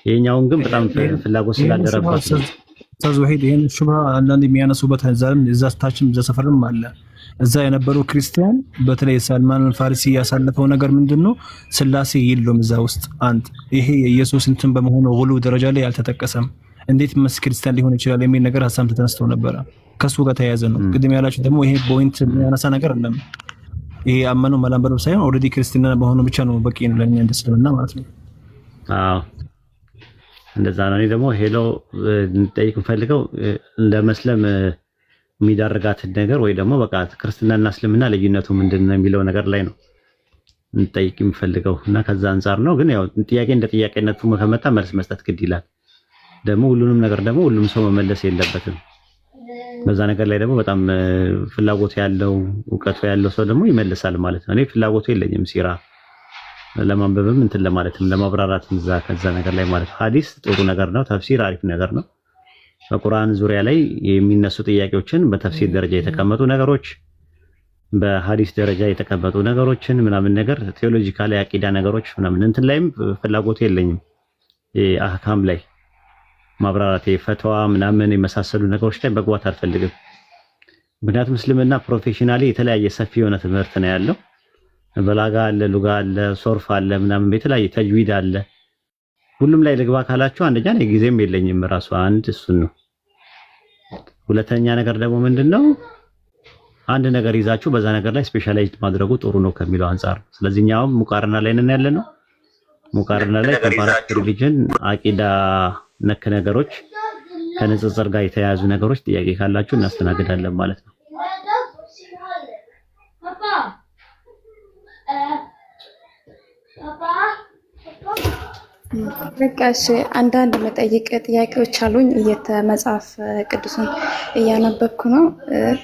[SPEAKER 2] የኛውን ግን በጣም ፍላጎት ስላደረባት
[SPEAKER 10] ኡስታዝ ወሂድ ይሄን ሹብሃ አንዳንድ የሚያነሱበት እዛ ታችም እዛ ሰፈርም አለ። እዛ የነበረው ክርስቲያን በተለይ ሰልማን አልፋሪሲ ያሳለፈው ነገር ምንድነው? ስላሴ የለውም እዛ ውስጥ አንድ ይሄ የኢየሱስ እንትን በመሆኑ ሁሉ ደረጃ ላይ አልተጠቀሰም። እንዴት ክርስቲያን ሊሆን ይችላል የሚል ነገር ሀሳብ ተነስቶ ነበረ። ከሱ ጋር ተያያዘ ነው። ቅድም ያላችሁ ደግሞ ይሄ ፖይንት የሚያነሳ ነገር አይደለም። ይሄ አመኑ መላምበሩ ሳይሆን ኦልሬዲ ክርስቲያን በመሆኑ ብቻ ነው በቂ ነው ለኛ እንደስለምና ማለት ነው።
[SPEAKER 2] አዎ እንደዛ ነው። እኔ ደግሞ ሄሎ እንጠይቅ ፈልገው ለመስለም የሚዳርጋትን ነገር ወይ ደግሞ በቃ ክርስትናና እስልምና ልዩነቱ ምንድነው የሚለው ነገር ላይ ነው እንጠይቅ የሚፈልገው እና ከዛ አንፃር ነው። ግን ያው ጥያቄ እንደ ጥያቄነቱ ከመጣ መልስ መስጠት ግድ ይላል። ደግሞ ሁሉንም ነገር ደግሞ ሁሉም ሰው መመለስ የለበትም። በዛ ነገር ላይ ደግሞ በጣም ፍላጎቱ ያለው እውቀቱ ያለው ሰው ደግሞ ይመልሳል ማለት ነው። እኔ ፍላጎቱ የለኝም ሲራ ለማንበብም እንትን ለማለትም ለማብራራትም ከዛ ነገር ላይ ማለት ሐዲስ ጥሩ ነገር ነው፣ ተፍሲር አሪፍ ነገር ነው። በቁርአን ዙሪያ ላይ የሚነሱ ጥያቄዎችን በተፍሲር ደረጃ የተቀመጡ ነገሮች፣ በሐዲስ ደረጃ የተቀመጡ ነገሮችን ምናምን ነገር ቴዎሎጂካሊ አቂዳ ነገሮች ምናምን እንትን ላይም ፍላጎቱ የለኝም። አህካም ላይ ማብራራት ፈተዋ ምናምን የመሳሰሉ ነገሮች ላይ መግባት አልፈልግም። ምክንያቱም እስልምና ፕሮፌሽናሊ የተለያየ ሰፊ የሆነ ትምህርት ነው ያለው። በላጋ አለ፣ ሉጋ አለ፣ ሶርፍ አለ ምናምን የተለያየ ተጅዊድ አለ። ሁሉም ላይ ልግባ ካላችሁ አንደኛ ነው ጊዜም የለኝም ራሱ አንድ እሱን ነው። ሁለተኛ ነገር ደግሞ ምንድነው አንድ ነገር ይዛችሁ በዛ ነገር ላይ ስፔሻላይዝድ ማድረጉ ጥሩ ነው ከሚለው አንፃር። ስለዚህ ኛውም ሙቃረና ላይ ነን ያለነው። ሙቃረና ላይ ኮምፓራቲቭ ሪሊጅን አቂዳ ነክ ነገሮች ከንጽጽር ጋር የተያያዙ ነገሮች ጥያቄ ካላችሁ እናስተናግዳለን ማለት ነው።
[SPEAKER 9] በቃሽ አንዳንድ መጠይቅ ጥያቄዎች አሉኝ። መጽሐፍ ቅዱስን እያነበብኩ ነው።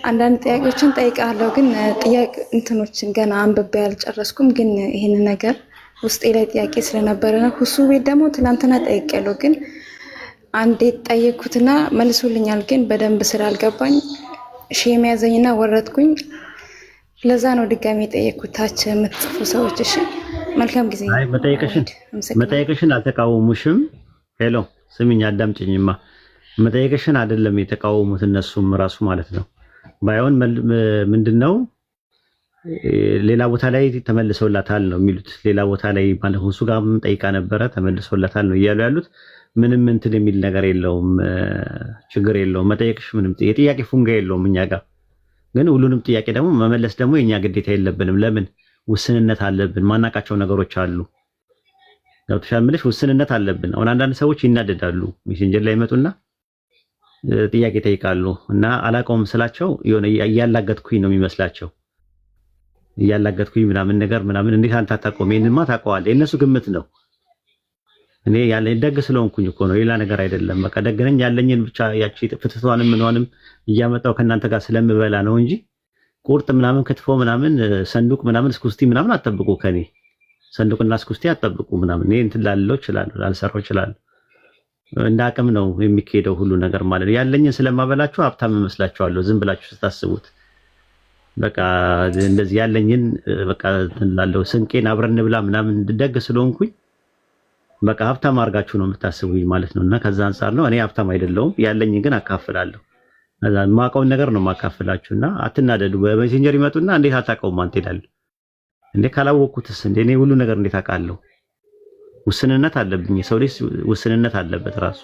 [SPEAKER 9] አንዳንድ ጥያቄዎችን ጠይቃለሁ፣ ግን ጥያቄ እንትኖችን ገና አንብቤ አልጨረስኩም። ግን ይሄን ነገር ውስጤ ላይ ጥያቄ ስለነበረ ነው። ሁሱ ቤት ደግሞ ትናንትና ጠይቄያለሁ፣ ግን አንዴ ጠየቅኩትና መልሶልኛል፣ ግን በደንብ ስላልገባኝ ሼም ያዘኝና ወረድኩኝ። ለዛ ነው ድጋሚ የጠየቅኩት። ታች የምትጽፉ ሰዎች እሺ፣ መልካም ጊዜ።
[SPEAKER 2] አይ መጠየቅሽን አልተቃወሙሽም። ሄሎ ስሚኝ፣ አዳምጪኝማ። መጠየቅሽን አይደለም የተቃወሙት እነሱም ራሱ ማለት ነው። ባይሆን ምንድነው ሌላ ቦታ ላይ ተመልሶላታል ነው የሚሉት። ሌላ ቦታ ላይ ማለት ሁሱ ጋርም ጠይቃ ነበረ ተመልሶላታል ነው እያሉ ያሉት። ምንም እንትን የሚል ነገር የለውም፣ ችግር የለውም። መጠየቅሽ ምንም የጥያቄ ፉንጋ የለውም እኛ ጋር። ግን ሁሉንም ጥያቄ ደግሞ መመለስ ደግሞ የኛ ግዴታ የለብንም። ለምን ውስንነት አለብን። ማናቃቸው ነገሮች አሉ። ገብቶሻል የምልሽ ውስንነት አለብን። አሁን አንዳንድ ሰዎች ይናደዳሉ። ሜሴንጀር ላይ ይመጡና ጥያቄ ይጠይቃሉ እና አላውቀውም ስላቸው የሆነ እያላገጥኩኝ ነው የሚመስላቸው። እያላገጥኩኝ ምናምን ነገር ምናምን እንዴት አንተ አታውቀውም? ይሄንማ ታውቀዋለህ። የእነሱ ግምት ነው። እኔ ያለኝ ደግ ስለሆንኩኝ እኮ ነው፣ ሌላ ነገር አይደለም። በቃ ደግ ነኝ። ያለኝን ብቻ ያቺ ፍትቷንም ምንዋንም እያመጣው ከእናንተ ጋር ስለምበላ ነው እንጂ ቁርጥ ምናምን ክትፎ ምናምን ሰንዱቅ ምናምን እስኩስቲ ምናምን አጠብቁ ከኔ ሰንዱቅና እስኩስቲ አጠብቁ ምናምን። እኔ እንትን ላለው ይችላል ላልሰራው ይችላል። እንደ አቅም ነው የሚካሄደው ሁሉ ነገር ማለት ነው። ያለኝን ስለማበላችሁ ሀብታም መስላችኋለሁ ዝም ብላችሁ ስታስቡት። በቃ እንደዚህ ያለኝን በቃ ላለው ስንቄን አብረን ብላ ምናምን ደግ ስለሆንኩኝ በቃ ሀብታም አድርጋችሁ ነው የምታስቡኝ ማለት ነው። እና ከዛ አንፃር ነው እኔ ሀብታም አይደለሁም፣ ያለኝን ግን አካፍላለሁ። ማውቀውን ነገር ነው ማካፍላችሁ። እና አትናደዱ። በሜሴንጀር ይመጡና እንዴት አታውቀውም አንተ ይላሉ። እንዴ ካላወቅኩትስ እንዴ እኔ ሁሉ ነገር እንዴት አውቃለሁ? ውስንነት አለብኝ። የሰው ልጅ ውስንነት አለበት ራሱ።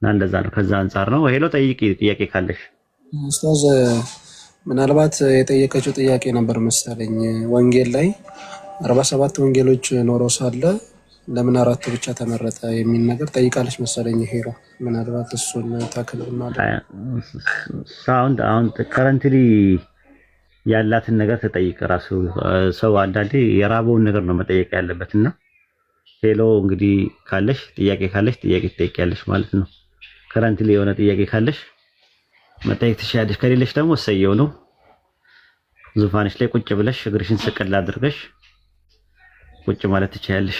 [SPEAKER 2] እና እንደዛ ነው። ከዛ አንፃር ነው። ሄሎ ጠይቂ፣ ጥያቄ ካለሽ
[SPEAKER 1] ኡስታዝ። ምናልባት የጠየቀችው ጥያቄ ነበር መሰለኝ ወንጌል ላይ 47 ወንጌሎች ኖሮ ሳለ ለምን 4 ብቻ ተመረጠ የሚል ነገር ጠይቃለች መሰለኝ ሄሮ። ምናልባት እሱን ታክልና
[SPEAKER 2] አሁን ከረንትሊ ያላትን ነገር ተጠይቅ። ራሱ ሰው አንዳንዴ የራበውን ነገር ነው መጠየቅ ያለበት እና ሄሎ እንግዲህ ካለሽ ጥያቄ ትጠይቂያለሽ ማለት ነው። ከረንትሊ የሆነ ጥያቄ ካለሽ መጠየቅ ትችያለሽ። ከሌለሽ ደግሞ እሰየው ነው። ዙፋንሽ ላይ ቁጭ ብለሽ እግርሽን ስቅል አድርገሽ ቁጭ ማለት ትችያለሽ።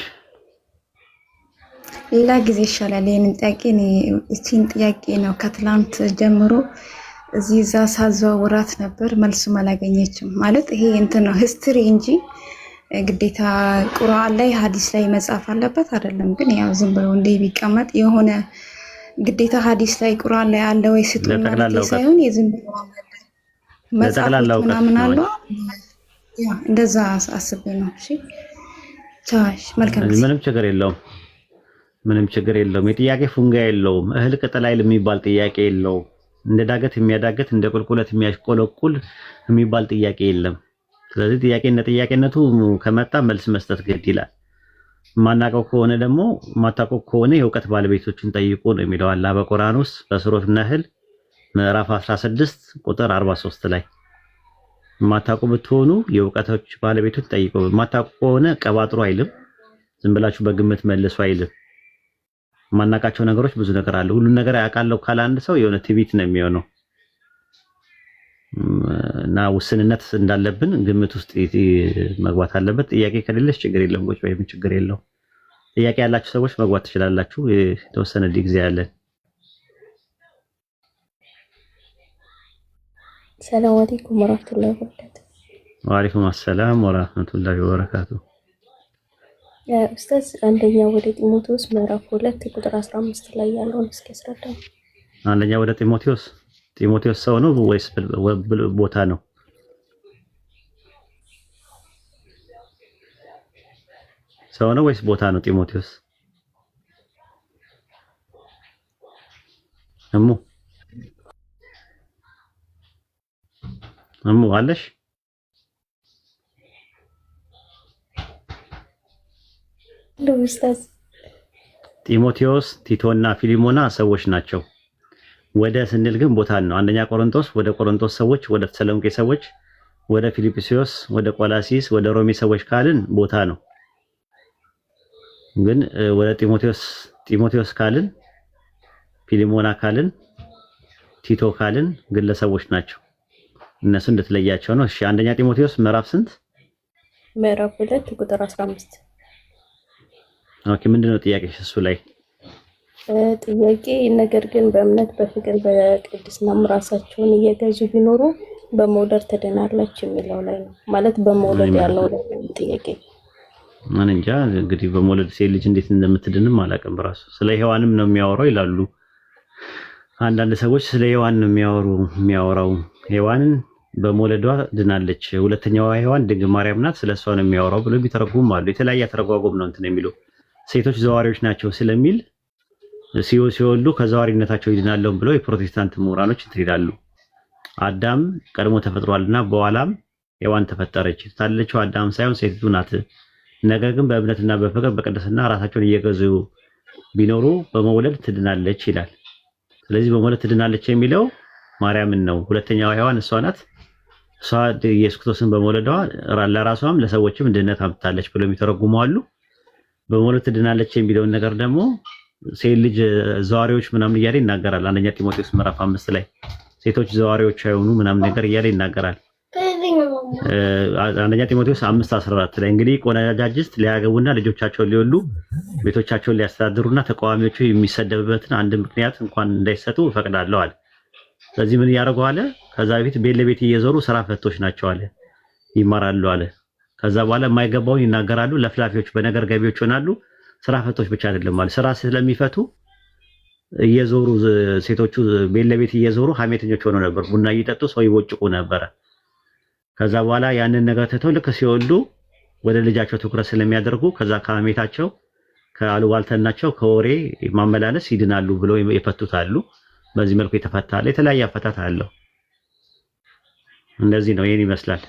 [SPEAKER 9] ሌላ ጊዜ ይሻላል። ይሄንን ጥያቄ እቺን ጥያቄ ነው ከትላንት ጀምሮ እዚህ እዛ ሳዘዋውራት ነበር፣ መልሱም አላገኘችም። ማለት ይሄ እንትን ነው ሂስትሪ እንጂ ግዴታ ቁርአን ላይ ሐዲስ ላይ መጻፍ አለበት አይደለም። ግን ያው ዝም ብሎ እንደ ቢቀመጥ የሆነ ግዴታ ሐዲስ ላይ ቁርአን ላይ አለ ወይ ስጡኝ ማለት ሳይሆን የዝም ብሎ መጻፍ ምናምን አለ ያ እንደዛ አስቤ ነው። እሺ ቻሽ መልካም።
[SPEAKER 2] ምንም ችግር የለውም። የጥያቄ ፉንጋ የለውም። እህል ቅጠል አይል የሚባል ጥያቄ የለውም። እንደ ዳገት የሚያዳገት እንደ ቁልቁለት የሚያሽቆለቁል የሚባል ጥያቄ የለም። ስለዚህ ጥያቄነቱ ከመጣ መልስ መስጠት ግድ ይላል። ማናቀው ከሆነ ደግሞ ማታቀው ከሆነ የእውቀት ባለቤቶችን ጠይቁ ነው የሚለው አላህ በቁርአን ውስጥ በሱረቱ ነህል ምዕራፍ 16 ቁጥር 43 ላይ ማታቁ ብትሆኑ የእውቀቶች ባለቤቶች ጠይቁ። ማታቁ ከሆነ ቀባጥሩ አይልም። ዝም ብላችሁ በግምት መልሱ አይልም። ማናቃቸው ነገሮች ብዙ ነገር አለ። ሁሉ ነገር ያውቃለው ካለ አንድ ሰው የሆነ ትዕቢት ነው የሚሆነው እና ውስንነት እንዳለብን ግምት ውስጥ መግባት አለበት። ጥያቄ ከሌለሽ ችግር የለም፣ ቁጭ በይም ችግር የለው። ጥያቄ ያላችሁ ሰዎች መግባት ትችላላችሁ። የተወሰነ ጊዜ ያለን።
[SPEAKER 11] ሰላም አለይኩም ወራህመቱላሂ ወበረካቱ።
[SPEAKER 2] ወአለይኩም ሰላም ወራህመቱላሂ ወበረካቱ።
[SPEAKER 11] ኡስታዝ አንደኛ ወደ ጢሞቴዎስ ምዕራፍ 2 ቁጥር 15 ላይ ያለውን እስኪ ያስረዳኝ።
[SPEAKER 2] አንደኛ ወደ ጢሞቴዎስ ሰው ነው ወይስ ቦታ ነው? ሰው ነው ወይስ ቦታ ነው? ጢሞቴዎስ እሙ አለሽ?
[SPEAKER 11] ኡስታዝ
[SPEAKER 2] ጢሞቴዎስ፣ ቲቶና ፊሊሞና ሰዎች ናቸው። ወደ ስንል ግን ቦታ ነው። አንደኛ ቆሮንቶስ ወደ ቆሮንቶስ ሰዎች፣ ወደ ተሰሎንቄ ሰዎች፣ ወደ ፊልጵስዩስ፣ ወደ ቆላሲስ፣ ወደ ሮሜ ሰዎች ካልን ቦታ ነው። ግን ወደ ጢሞቴዎስ ካልን፣ ፊሊሞና ካልን፣ ቲቶ ካልን ግለሰቦች ናቸው። እነሱ እንድትለያቸው ነው። እሺ አንደኛ ጢሞቴዎስ ምዕራፍ ስንት?
[SPEAKER 11] ምዕራፍ 2 ቁጥር 15።
[SPEAKER 2] ኦኬ ምንድነው ጥያቄሽ እሱ ላይ?
[SPEAKER 11] ጥያቄ ነገር ግን በእምነት በፍቅር በቅድስናም ራሳቸውን እየገዙ ቢኖሩ በመውለድ ትድናላችሁ የሚለው ላይ ነው። ማለት በመውለድ ያለው ጥያቄ
[SPEAKER 2] ማን እንጃ እንግዲህ በመውለድ ሴት ልጅ እንዴት እንደምትድንም አላውቅም። በራሱ ስለ ሔዋንም ነው የሚያወራው ይላሉ አንዳንድ ሰዎች። ስለ ሔዋን ነው የሚያወራው። ሔዋንን በመውለዷ ድናለች፣ ሁለተኛዋ ሔዋን ድንግል ማርያም ናት፣ ስለሷ ነው የሚያወራው ብሎ ቢተረጉም አሉ። የተለያየ አተረጓጎም ነው እንትን የሚሉ ሴቶች ዘዋሪዎች ናቸው ስለሚል ሲወልዱ ከዘዋሪነታቸው ይድናሉ ብለው የፕሮቴስታንት ምሁራኖች ይላሉ። አዳም ቀድሞ ተፈጥሯልና በኋላም ሔዋን ተፈጠረች። ታለችው አዳም ሳይሆን ሴቲቱ ናት። ነገር ግን በእምነትና በፍቅር በቅድስና ራሳቸውን እየገዙ ቢኖሩ በመውለድ ትድናለች ይላል። ስለዚህ በመውለድ ትድናለች የሚለው ማርያምን ነው። ሁለተኛዋ ሔዋን እሷ ናት። እሷ ኢየሱስ ክርስቶስን በመውለዷ ለራሷም ለሰዎችም ድነት አምጥታለች ብለው የሚተረጉሙ አሉ። በመውለድ ትድናለች የሚለውን ነገር ደግሞ ሴት ልጅ ዘዋሪዎች ምናምን እያለ ይናገራል። አንደኛ ጢሞቴዎስ ምዕራፍ 5 ላይ ሴቶች ዘዋሪዎች አይሆኑ ምናምን ነገር እያለ ይናገራል። አንደኛ ጢሞቴዎስ 5:14 ላይ እንግዲህ ቆነጃጅት ሊያገቡና ልጆቻቸውን ሊወልዱ ቤቶቻቸውን ሊያስተዳድሩና ተቃዋሚዎቹ የሚሰደብበትን አንድ ምክንያት እንኳን እንዳይሰጡ እፈቅዳለሁ አለ። ስለዚህ ምን ያደርገው አለ? ከዛ በፊት ቤት ለቤት እየዞሩ ስራ ፈቶች ናቸው አለ፣ ይማራሉ አለ። ከዛ በኋላ የማይገባውን ይናገራሉ፣ ለፍላፊዎች በነገር ገቢዎች ይሆናሉ። ስራ ፈቶች ብቻ አይደለም ማለት ስራ ስለሚፈቱ እየዞሩ ሴቶቹ ቤት ለቤት እየዞሩ ሐሜተኞች ሆነው ነበር። ቡና እየጠጡ ሰው ይቦጭቁ ነበር። ከዛ በኋላ ያንን ነገር ትተው ልክ ሲወልዱ ወደ ልጃቸው ትኩረት ስለሚያደርጉ ከዛ ከሐሜታቸው ከአሉባልተናቸው ከወሬ ማመላለስ ይድናሉ ብለው የፈቱታሉ። በዚህ መልኩ የተፈታለ የተለያየ አፈታት አለው። እንደዚህ ነው። ይሄን ይመስላል።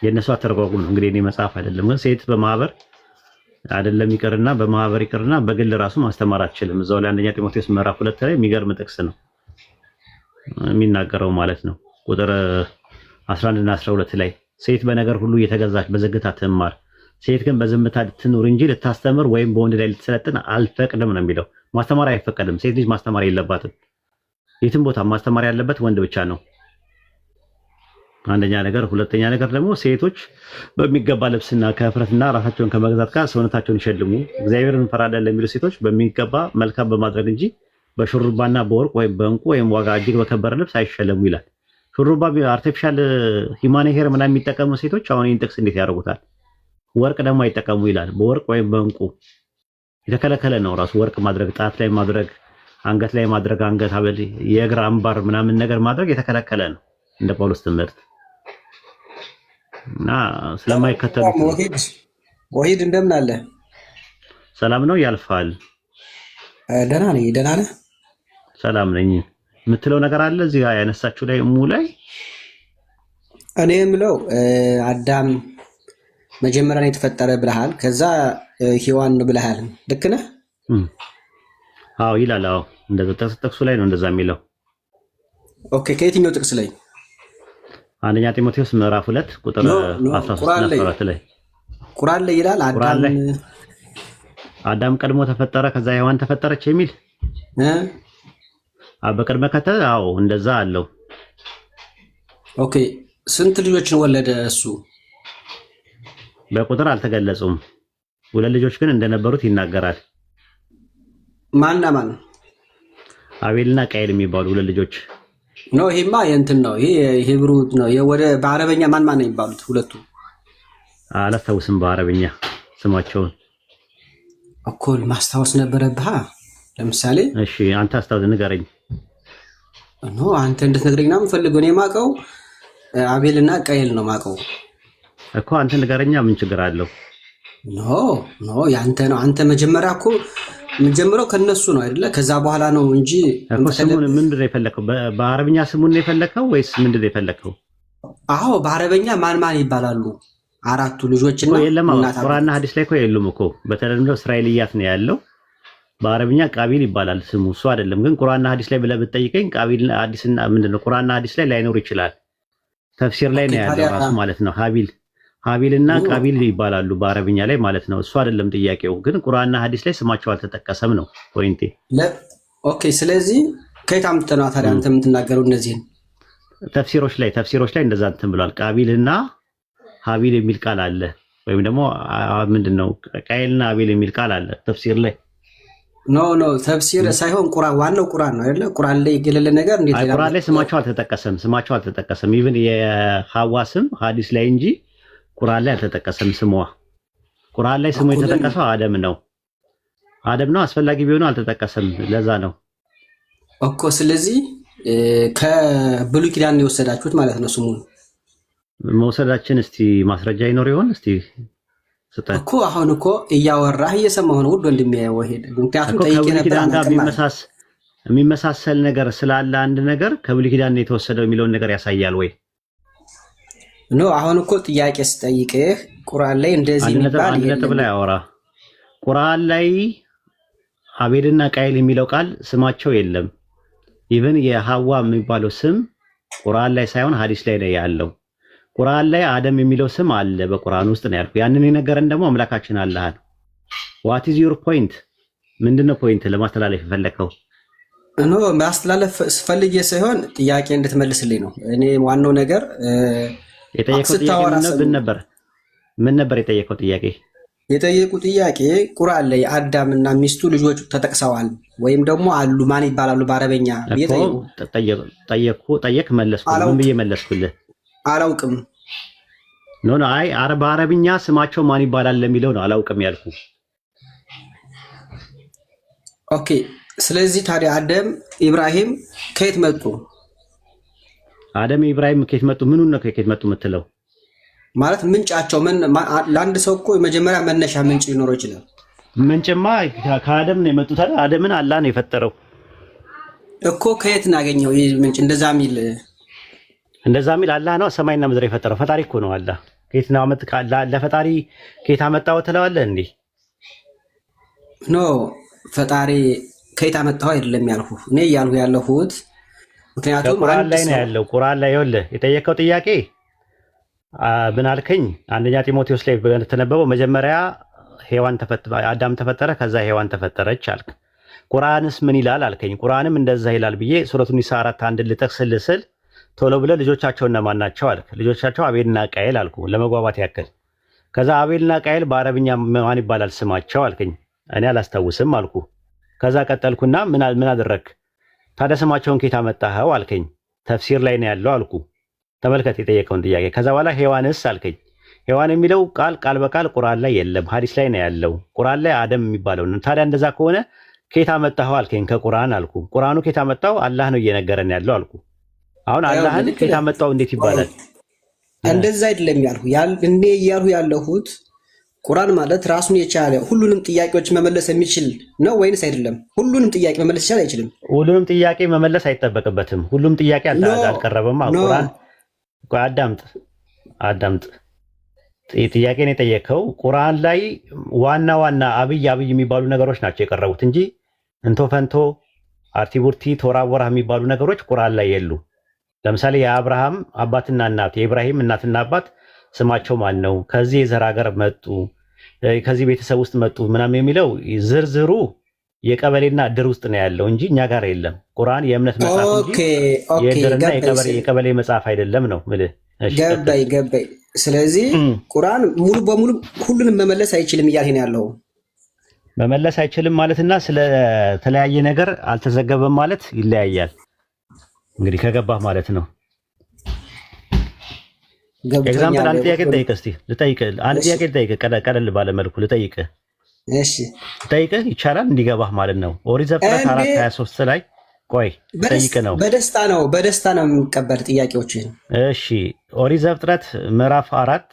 [SPEAKER 2] የነሱ አተረጓጉም ነው እንግዲህ እኔ መጽሐፍ አይደለም። ግን ሴት በማህበር አይደለም ይቅርና በማህበር ይቅርና በግል ራሱ ማስተማር አትችልም። እዛው ላይ አንደኛ ጢሞቴዎስ ምዕራፍ 2 ላይ የሚገርም ጥቅስ ነው የሚናገረው ማለት ነው። ቁጥር 11 እና 12 ላይ ሴት በነገር ሁሉ እየተገዛች በዝግታ ትማር፣ ሴት ግን በዝምታ ትኑር እንጂ ልታስተምር ወይም በወንድ ላይ ልትሰለጥን አልፈቅድም ነው የሚለው። ማስተማር አይፈቀድም። ሴት ልጅ ማስተማር የለባትም። የትም ቦታ ማስተማር ያለበት ወንድ ብቻ ነው። አንደኛ ነገር። ሁለተኛ ነገር ደግሞ ሴቶች በሚገባ ልብስና ከፍረትና ራሳቸውን ከመግዛት ጋር ሰውነታቸውን ይሸልሙ፣ እግዚአብሔርን እንፈራለን ለሚሉ ሴቶች በሚገባ መልካም በማድረግ እንጂ በሹሩባና በወርቅ ወይም በእንቁ ወይም ዋጋ እጅግ በከበረ ልብስ አይሸለሙ ይላል። ሹሩባ አርቲፊሻል ሂማን ሄር ምናምን የሚጠቀሙ ሴቶች አሁን ይህን ጥቅስ እንዴት ያደርጉታል? ወርቅ ደግሞ አይጠቀሙ ይላል። በወርቅ ወይም በእንቁ የተከለከለ ነው ራሱ ወርቅ ማድረግ፣ ጣት ላይ ማድረግ፣ አንገት ላይ ማድረግ፣ አንገት ሐብል፣ የእግር አምባር ምናምን ነገር ማድረግ የተከለከለ ነው እንደ ጳውሎስ ትምህርት እና ስለማይከተሉ።
[SPEAKER 12] ወሂድ እንደምን አለ?
[SPEAKER 2] ሰላም ነው ያልፋል።
[SPEAKER 12] ደህና ነኝ። ደህና ነህ?
[SPEAKER 2] ሰላም ነኝ። የምትለው ነገር አለ እዚህ ጋር ያነሳችሁ ላይ ላይ
[SPEAKER 12] እኔ የምለው አዳም መጀመሪያ ነው የተፈጠረ ብለሃል። ከዛ ሔዋን ብለሃል። ልክ ነህ?
[SPEAKER 2] አዎ ይላል። አዎ እንደዛ ጥቅሱ ላይ ነው እንደዛ የሚለው።
[SPEAKER 12] ኦኬ ከየትኛው ጥቅስ ላይ?
[SPEAKER 2] አንደኛ ጢሞቴዎስ ምዕራፍ 2 ቁጥር 13 ላይ
[SPEAKER 12] ቁርአን ላይ ይላል
[SPEAKER 2] አዳም ቀድሞ ተፈጠረ ከዛ ሔዋን ተፈጠረች የሚል በቅድመ ከተል። አዎ እንደዛ አለው።
[SPEAKER 12] ኦኬ ስንት ልጆችን ወለደ እሱ?
[SPEAKER 2] በቁጥር አልተገለጹም። ሁለት ልጆች ግን እንደነበሩት ይናገራል።
[SPEAKER 12] ማንና ማን?
[SPEAKER 2] አቤልና ቃየል የሚባሉ ሁለት ልጆች
[SPEAKER 12] ነው። ይሄማ የእንትን ነው። ይሄ ሂብሩ ነው። ወደ በአረበኛ ማን ነው የሚባሉት ሁለቱ?
[SPEAKER 2] አላስታውስም በአረበኛ ስማቸውን
[SPEAKER 12] እኮ ማስታወስ ነበረብህ። ለምሳሌ
[SPEAKER 2] እሺ አንተ አስታውስ ንገረኝ።
[SPEAKER 12] አንተ እንድትነግረኝ ነው የምፈልገው። እኔ የማውቀው አቤልና ቃየል ነው የማውቀው
[SPEAKER 2] እኮ። አንተ ንገረኛ፣ ምን ችግር አለው?
[SPEAKER 12] ያንተ ነው። አንተ መጀመሪያ እኮ የምንጀምረው ከነሱ ነው አይደለ? ከዛ በኋላ ነው እንጂ
[SPEAKER 2] ስሙን ምንድን ነው የፈለከው? በአረብኛ ስሙን ነው የፈለከው ወይስ ምንድን ነው የፈለከው?
[SPEAKER 12] አዎ በአረበኛ ማን ይባላሉ? አራቱ ልጆችና
[SPEAKER 2] የለም። ቁርአንና ሐዲስ ላይ እኮ የሉም እኮ። በተለምዶ እስራኤልያት ነው ያለው። በአረብኛ ቃቢል ይባላል ስሙ፣ እሱ አይደለም። ግን ቁርአንና ሐዲስ ላይ ብለህ ብትጠይቀኝ ቃቢል ሐዲስና ምንድነው ቁርአንና ሐዲስ ላይ ላይኖር ይችላል። ተፍሲር ላይ ነው ያለው ራሱ ማለት ነው። ሀቢልና ቃቢል ይባላሉ በአረብኛ ላይ ማለት ነው። እሱ አይደለም ጥያቄው። ግን ቁርአንና ሐዲስ ላይ ስማቸው አልተጠቀሰም ነው ፖይንቴ።
[SPEAKER 12] ኦኬ ስለዚህ ከየት አምጥተህ ነው ታዲያ አንተ የምትናገረው እነዚህን?
[SPEAKER 2] ተፍሲሮች ላይ እንደዛ እንትን ብሏል። ቃቢልና ሀቢል የሚል ቃል አለ፣ ወይም ደግሞ ምንድነው ቃየልና ሀቢል የሚል ቃል አለ ተፍሲር ላይ።
[SPEAKER 12] ኖ ተፍሲር ሳይሆን ቁርአን፣ ዋናው ቁርአን ነው አይደለ? ቁርአን ላይ የገለለ ነገር እንዴት ይላል?
[SPEAKER 2] ቁርአን ላይ ስማቸው አልተጠቀሰም። ኢቭን የሐዋ ስም ሐዲስ ላይ እንጂ ቁርአን ላይ አልተጠቀሰም ስሟ። ቁርአን ላይ ስሙ የተጠቀሰው አደም ነው። አስፈላጊ ቢሆን አልተጠቀሰም። ለዛ ነው
[SPEAKER 12] እኮ። ስለዚህ ከብሉይ ኪዳን ነው የወሰዳችሁት ማለት ነው ስሙን
[SPEAKER 2] መውሰዳችን። እስቲ ማስረጃ ይኖር ይሆን? እስቲ ስጠን
[SPEAKER 12] እኮ። አሁን እኮ እያወራህ እየሰማሁ ነው ውድ ወንድሜ ወሂድ። ምክንያቱም ጠይቄ ነበር
[SPEAKER 2] የሚመሳሰል ነገር ስላለ አንድ ነገር ከብሉይ ኪዳን ነው የተወሰደው የሚለውን ነገር ያሳያል ወይ?
[SPEAKER 12] አሁን እኮ ጥያቄ ስጠይቅህ ቁርአን ላይ እንደዚህ የሚባል
[SPEAKER 2] አንድ ነጥብ ላይ አወራ። ቁርአን ላይ አቤልና ቃየል የሚለው ቃል ስማቸው የለም። ኢቭን የሐዋ የሚባለው ስም ቁርአን ላይ ሳይሆን ሐዲስ ላይ ነው ያለው። ቁርአን ላይ አደም የሚለው ስም አለ በቁርአን ውስጥ ነው ያልኩ። ያንን የነገረን ደግሞ አምላካችን አላህ ነው። ዋት ኢዝ ዩር ፖይንት? ምንድነው ፖይንት ለማስተላለፍ የፈለከው?
[SPEAKER 12] ማስተላለፍ ስፈልግ ሳይሆን ጥያቄ እንድትመልስልኝ ነው። እኔ ዋናው ነገር
[SPEAKER 2] የጠየቀው ጥያቄ ምን ነበር የጠየቀው ጥያቄ?
[SPEAKER 12] የጠየቁ ጥያቄ ቁርአን ላይ አዳምና ሚስቱ ልጆቹ ተጠቅሰዋል ወይም ደግሞ አሉ ማን ይባላሉ በአረበኛ?
[SPEAKER 2] ጠየቅ መለስኩ። ምን ብዬ መለስኩልህ?
[SPEAKER 12] አላውቅም።
[SPEAKER 2] አይ በአረብኛ ስማቸው ማን ይባላል ለሚለው ነው አላውቅም ያልኩ።
[SPEAKER 12] ኦኬ ስለዚህ ታዲያ አደም ኢብራሂም ከየት መጡ?
[SPEAKER 2] አደም ኢብራሂም ከየት መጡ? ምኑን ነው ከየት መጡ የምትለው?
[SPEAKER 12] ማለት ምንጫቸው ለአንድ ሰው እኮ የመጀመሪያ መነሻ ምንጭ ሊኖረው ይችላል።
[SPEAKER 2] ምንጭማ ከአደም ነው የመጡት። አደምን አላህ ነው የፈጠረው
[SPEAKER 12] እኮ። ከየት እናገኘው ይህ ምንጭ? እንደዛ የሚል
[SPEAKER 2] እንደዛ የሚል አላህ ነው ሰማይና ምድር የፈጠረው? ፈጣሪ እኮ ነው አላህ። ከየት ነው አመት ለፈጣሪ ከየት አመጣው ትለዋለህ እንዴ?
[SPEAKER 12] ኖ ፈጣሪ ከየት አመጣው አይደለም ያልሁ እኔ ያልሁ ያለሁት ምክንያቱም
[SPEAKER 2] ቁርአን ላይ ነው ያለው። ቁርአን ላይ ይኸውልህ የጠየቀው ጥያቄ ምን አልከኝ? አንደኛ ጢሞቴዎስ ላይ በተነበበው መጀመሪያ አዳም ተፈጠረ ከዛ ሔዋን ተፈጠረች አልክ። ቁርአንስ ምን ይላል አልከኝ። ቁርአንም እንደዛ ይላል ብዬ ሱረቱን ኒሳ 4:1 ልጠቅስልህ ስል ቶሎ ብለህ ልጆቻቸው እነማን ናቸው አልክ። ልጆቻቸው አቤልና ቃየል አልኩ ለመግባባት ያክል። ከዛ አቤልና ቃየል በአረብኛ ማን ይባላል ስማቸው አልከኝ። እኔ አላስታውስም አልኩ። ከዛ ቀጠልኩና ምን አደረክ ታዲያ ስማቸውን ከየት አመጣኸው አልከኝ። ተፍሲር ላይ ነው ያለው አልኩ። ተመልከት የጠየቀውን ጥያቄ። ከዛ በኋላ ሔዋንስ አልከኝ። ሔዋን የሚለው ቃል በቃል ቁርአን ላይ የለም፣ ሐዲስ ላይ ነው ያለው። ቁርአን ላይ አደም የሚባለው ነው። ታዲያ እንደዛ ከሆነ ከየት አመጣኸው አልከኝ። ከቁርአን አልኩ። ቁርአኑ ከየት አመጣው? አላህ ነው እየነገረን ያለው አልኩ። አሁን አላህን ከየት አመጣው እንዴት ይባላል?
[SPEAKER 12] እንደዛ አይደለም ያልሁ እኔ እያልሁ ያለሁት ቁርአን ማለት ራሱን የቻለ ሁሉንም ጥያቄዎች መመለስ የሚችል ነው ወይንስ አይደለም? ሁሉንም ጥያቄ መመለስ ይችላል አይችልም?
[SPEAKER 2] ሁሉንም ጥያቄ መመለስ አይጠበቅበትም። ሁሉም ጥያቄ አልቀረበም። ቁርአን አዳምጥ ጥያቄን የጠየቀው ቁርአን ላይ ዋና አብይ የሚባሉ ነገሮች ናቸው የቀረቡት እንጂ እንቶ ፈንቶ አርቲቡርቲ ቶራቦራ የሚባሉ ነገሮች ቁርአን ላይ የሉ። ለምሳሌ የአብርሃም አባትና እናት የኢብራሂም እናትና አባት ስማቸው ማን ነው? ከዚህ የዘር ሀገር መጡ፣ ከዚህ ቤተሰብ ውስጥ መጡ ምናምን የሚለው ዝርዝሩ የቀበሌና እድር ውስጥ ነው ያለው እንጂ እኛ ጋር የለም። ቁርአን የእምነት መጽሐፍ እንጂ የእድርና የቀበሌ መጽሐፍ አይደለም ነው ምልህ።
[SPEAKER 12] ገባኝ። ስለዚህ ቁርአን ሙሉ በሙሉ ሁሉንም መመለስ አይችልም እያልሄን ያለው
[SPEAKER 2] መመለስ አይችልም ማለትና ስለተለያየ ነገር አልተዘገበም ማለት ይለያያል። እንግዲህ ከገባህ ማለት ነው። ኤግዛምፕል አንድ ጥያቄ ልጠይቅህ እስቲ አንድ ጥያቄ ልጠይቅህ ቀለል ባለ መልኩ ልጠይቅህ።
[SPEAKER 12] እሺ
[SPEAKER 2] ልጠይቅህ ይቻላል እንዲገባህ ማለት ነው። ኦሪት ዘፍጥረት 4:23 ላይ ቆይ ጠይቅ ነው።
[SPEAKER 12] በደስታ ነው የምቀበል ጥያቄዎችን።
[SPEAKER 2] እሺ ኦሪት ዘፍጥረት ምዕራፍ 4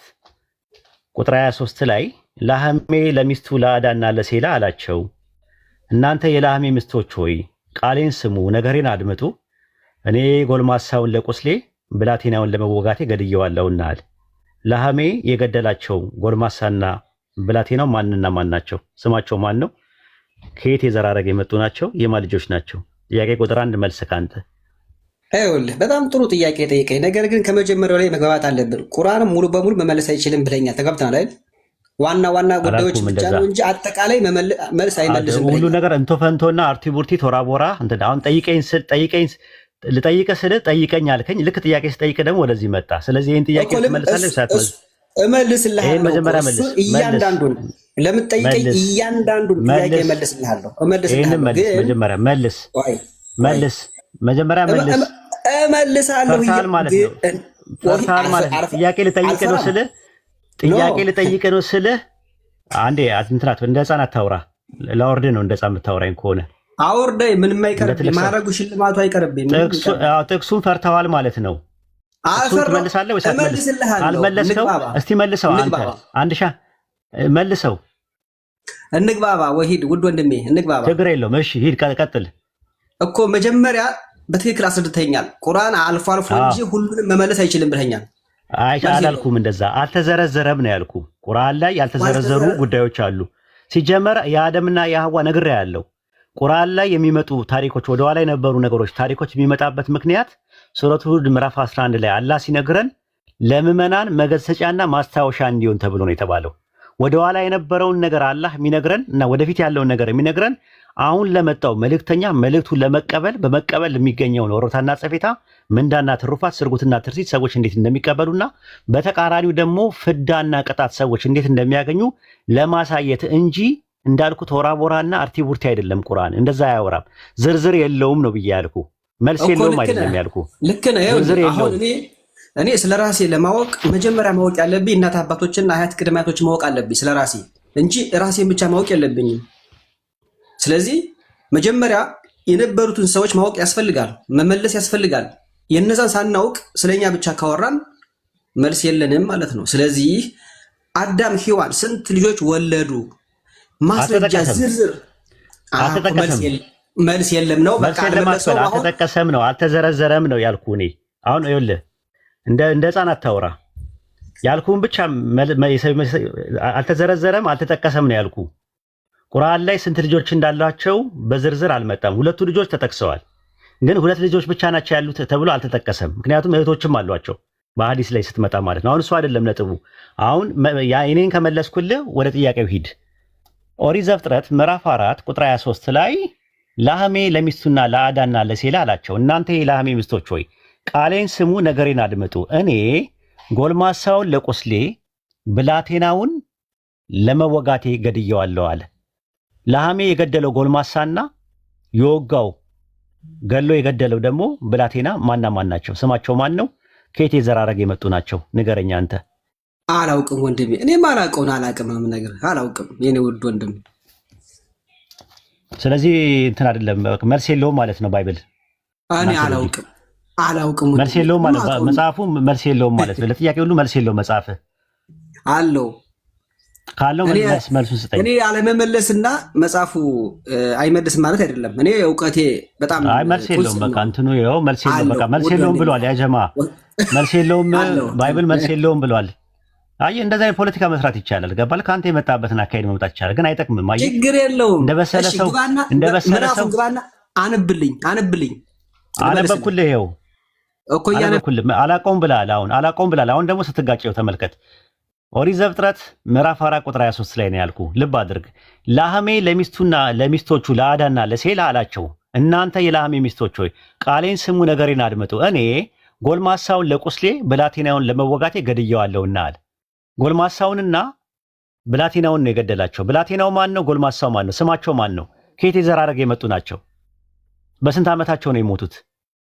[SPEAKER 2] ቁጥር 23 ላይ ላህሜ ለሚስቱ ለአዳና ለሴላ አላቸው፣ እናንተ የላህሜ ሚስቶች ሆይ ቃሌን ስሙ፣ ነገሬን አድምጡ። እኔ ጎልማሳውን ለቁስሌ ብላቴናውን ለመወጋቴ ገድየዋለሁና አለ። ላህሜ የገደላቸው ጎልማሳና ብላቴናው ማንና ማን ናቸው? ስማቸው ማን ነው? ከየት የዘር ሐረግ የመጡ ናቸው? የማን ልጆች ናቸው? ጥያቄ ቁጥር 1 መልስ ካንተ።
[SPEAKER 12] ይኸውልህ በጣም ጥሩ ጥያቄ ጠይቀኝ። ነገር ግን ከመጀመሪያው ላይ መግባባት አለብን። ቁርአንም ሙሉ በሙሉ መመለስ አይችልም ብለኛል። ተገብተናል አይደል? ዋና ጉዳዮች ብቻ ነው እንጂ አጠቃላይ መልስ አይመልስም።
[SPEAKER 2] ሁሉ ነገር እንቶ ፈንቶና አርቲቡርቲ ቶራቦራ እንትን አሁን ልጠይቅህ ስልህ ጠይቀኝ አልከኝ። ልክ ጥያቄ ስጠይቅህ ደግሞ ወደዚህ መጣ። ስለዚህ ይህን ጥያቄ ትመልሳለህ ሳትመልስ
[SPEAKER 12] እመልስልሃለሁ። እያንዳንዱን ለምትጠይቀኝ እያንዳንዱን ጥያቄ እመልስልሃለሁ።
[SPEAKER 2] መጀመሪያ መልስ እመልሳለሁ ማለት ነው። ጥያቄ ልጠይቅህ ነው ስልህ አንዴ እንትናት እንደ ህፃን አታውራ። ለወርድ ነው እንደ ህፃን የምታወራኝ ከሆነ
[SPEAKER 12] አውርደኝ። ምንም አይቀርብኝ፣ ማድረጉ ሽልማቱ አይቀርብኝ።
[SPEAKER 2] ጥቅሱን ፈርተዋል ማለት ነው። ትመልሳለህ ወይስ አትመልስም? አልመለስከው። እስቲ መልሰው አንድ መልሰው።
[SPEAKER 12] እንግባባ። ወሂድ ውድ ወንድሜ እንግባባ።
[SPEAKER 2] ችግር የለውም። እሺ ሂድ ቀጥል።
[SPEAKER 12] እኮ መጀመሪያ በትክክል አስረድተኛል። ቁርአን አልፎ እንጂ ሁሉንም መመለስ አይችልም ብለኛል።
[SPEAKER 2] አላልኩም እንደዛ። አልተዘረዘረም ነው ያልኩ። ቁርአን ላይ ያልተዘረዘሩ ጉዳዮች አሉ። ሲጀመር የአደምና የሐዋ ነግሬ ያለው ቁርአን ላይ የሚመጡ ታሪኮች ወደኋላ የነበሩ ነገሮች ታሪኮች የሚመጣበት ምክንያት ሱረቱ ሁድ ምዕራፍ 11 ላይ አላህ ሲነግረን ለምዕመናን መገሰጫና ማስታወሻ እንዲሆን ተብሎ ነው የተባለው። ወደኋላ የነበረውን ነገር አላህ የሚነግረን እና ወደፊት ያለውን ነገር የሚነግረን አሁን ለመጣው መልእክተኛ መልእክቱን በመቀበል የሚገኘውን ወሮታና ጸፌታ፣ ምንዳና ትሩፋት፣ ስርጉትና ትርሲት ሰዎች እንዴት እንደሚቀበሉና በተቃራኒው ደግሞ ፍዳና ቅጣት ሰዎች እንዴት እንደሚያገኙ ለማሳየት እንጂ እንዳልኩ ቶራቦራና አርቲቡርቲ አይደለም። ቁርአን እንደዛ አያወራም። ዝርዝር የለውም ነው ብዬ ያልኩ። መልስ የለውም አይደለም ያልኩ።
[SPEAKER 12] ልክ ነው። አሁን እኔ ስለ ራሴ ለማወቅ መጀመሪያ ማወቅ ያለብኝ እናት አባቶችና አያት ቅድመ አያቶች ማወቅ አለብኝ ስለ ራሴ እንጂ ራሴን ብቻ ማወቅ የለብኝም። ስለዚህ መጀመሪያ የነበሩትን ሰዎች ማወቅ ያስፈልጋል፣ መመለስ ያስፈልጋል። የነዛን ሳናውቅ ስለኛ ብቻ ካወራን መልስ የለንም ማለት ነው። ስለዚህ አዳም ሔዋን ስንት ልጆች ወለዱ? ማስረጃ ዝርዝር መልስ የለም ነው። በቃ
[SPEAKER 2] አልተጠቀሰም ነው አልተዘረዘረም ነው ያልኩ። እኔ አሁን ይኸውልህ እንደ ህፃን አታውራ። ያልኩህን ብቻ አልተዘረዘረም አልተጠቀሰም ነው ያልኩ። ቁርአን ላይ ስንት ልጆች እንዳላቸው በዝርዝር አልመጣም። 2 ልጆች ተጠቅሰዋል፣ ግን 2 ልጆች ብቻ ናቸው ያሉት ተብሎ አልተጠቀሰም። ምክንያቱም እህቶችም አሏቸው በሐዲስ ላይ ስትመጣ ማለት ነው። አሁን እሱ አይደለም ነጥቡ። አሁን እኔን ከመለስኩልህ ወደ ጥያቄው ሂድ። ኦሪት ዘፍጥረት ምዕራፍ 4 ቁጥር 23 ላይ ላህሜ ለሚስቱና ለአዳና ለሴላ አላቸው፣ እናንተ የላህሜ ሚስቶች ሆይ ቃሌን ስሙ፣ ነገሬን አድምጡ። እኔ ጎልማሳውን ለቁስሌ ብላቴናውን ለመወጋቴ ገድየዋለሁ አለ። ላህሜ የገደለው ጎልማሳና የወጋው ገሎ የገደለው ደግሞ ብላቴና ማና ማን ናቸው? ስማቸው ማን ነው? ከየት የዘራረግ የመጡ ናቸው? ንገረኛ አንተ።
[SPEAKER 12] አላውቅም ወንድሜ፣ እኔም አላውቀውን አላውቅም ምናምን ነገር አላውቅም የኔ ውድ ወንድም።
[SPEAKER 2] ስለዚህ እንትን አይደለም መልስ የለውም ማለት ነው ባይብል።
[SPEAKER 12] እኔ አላውቅም
[SPEAKER 2] መልስ የለውም ማለት መጽሐፉ መልስ የለውም ማለት ነው። ለጥያቄ ሁሉ መልስ የለውም መጽሐፍ
[SPEAKER 12] አለው
[SPEAKER 2] ካለው መልሱን ስጠኝ።
[SPEAKER 12] እኔ አለመመለስና መጽሐፉ አይመልስም ማለት አይደለም። እኔ እውቀቴ በጣም
[SPEAKER 2] መልስ የለውም በቃ እንትኑ ይኸው መልስ የለውም በቃ መልስ የለውም ብሏል። ያ ጀማ መልስ የለውም ባይብል መልስ የለውም ብሏል። አየህ እንደዛ የፖለቲካ መስራት ይቻላል። ገባል? ከአንተ የመጣበትን አካሄድ መምጣት ይቻላል፣ ግን አይጠቅምም። አየህ
[SPEAKER 12] ችግር የለውም።
[SPEAKER 2] እንደበሰለ ሰው
[SPEAKER 12] ግባና አንብልኝ
[SPEAKER 2] አነበብኩልህ። ይኸው
[SPEAKER 12] እኮ ያነበብኩልህ
[SPEAKER 2] አላውቀውም ብለሃል። አላውቀውም ብለሃል። አሁን ደግሞ ስትጋጨው ተመልከት። ኦሪት ዘፍጥረት ምዕራፍ 4 ቁጥር 23 ላይ ነው ያልኩህ። ልብ አድርግ። ላህሜ ለሚስቱና ለሚስቶቹ ለአዳና ለሴላ አላቸው፣ እናንተ የላህሜ ሚስቶች ሆይ ቃሌን ስሙ፣ ነገሬን አድምጡ። እኔ ጎልማሳውን ለቁስሌ ብላቴናውን ለመወጋቴ ገድየዋለሁና አለ። ጎልማሳውንና ብላቴናውን ነው የገደላቸው። ብላቴናው ማን ነው? ጎልማሳው ማን ነው? ስማቸው ማን ነው? ከየት የዘራረግ የመጡ ናቸው? በስንት ዓመታቸው ነው የሞቱት?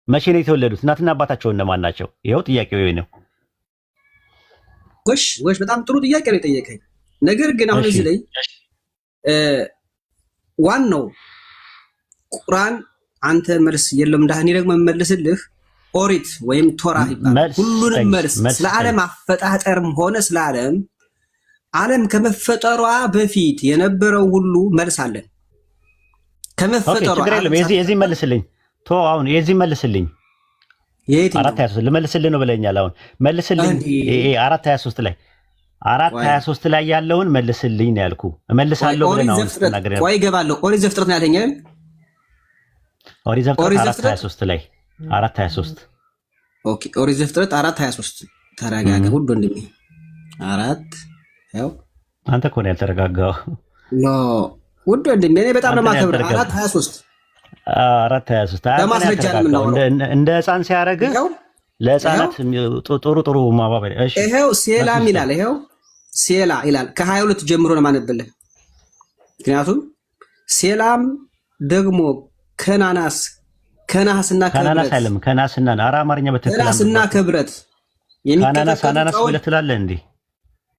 [SPEAKER 2] መቼ ነው የተወለዱት? እናትና አባታቸው እነማን ናቸው? ይኸው ጥያቄው ይሄ ነው።
[SPEAKER 12] ጎሽ በጣም ጥሩ ጥያቄ ነው የጠየቀኝ። ነገር ግን አሁን እዚህ ላይ ዋናው ቁርአን አንተ መልስ የለም እንዳህ እኔ ደግሞ የምመልስልህ ኦሪት ወይም ቶራ ይባላል። ሁሉንም መልስ ስለ ዓለም አፈጣጠርም ሆነ ስለ ዓለም ከመፈጠሯ በፊት የነበረው ሁሉ መልስ አለን። ከመፈጠሯ
[SPEAKER 2] የዚህ መልስልኝ አሁን የዚህ መልስልኝ 423 ልመልስልህ ነው ብለኛል። አሁን መልስልኝ 423 ላይ 423 ላይ ያለውን መልስልኝ ነው ያልኩህ። እመልሳለሁ ብለህ ነው ተናገረ።
[SPEAKER 12] ቆይ እገባለሁ። ኦሪት ዘፍጥረት ነው ያለኝ አይደል?
[SPEAKER 2] ኦሪት ዘፍጥረት 423 ላይ 423
[SPEAKER 12] ኦኬ። ኦሪት ዘፍጥረት 423 ተረጋጋ ሁሉ ወንድሜ። 4 ያው
[SPEAKER 2] አንተ እኮ ነው ያልተረጋጋው።
[SPEAKER 12] ኖ ውድ ወንድሜ እኔ በጣም ነው የማከብረው። 423
[SPEAKER 2] እንደ ህፃን ሲያደርግህ ለህፃናት ጥሩ ማባበል። እሺ
[SPEAKER 12] ይሄው ሴላም ይላል። ይሄው ሴላ ይላል። ከ22 ጀምሮ ነው ማነብልህ። ምክንያቱም ሴላም ደግሞ ከናስና
[SPEAKER 2] ከናናስ አይደለም ከናስና አራ አማርኛ በትክክል
[SPEAKER 12] ከናስና ከብረት
[SPEAKER 2] ከናናስ ብለህ ትላለህ እንዴ?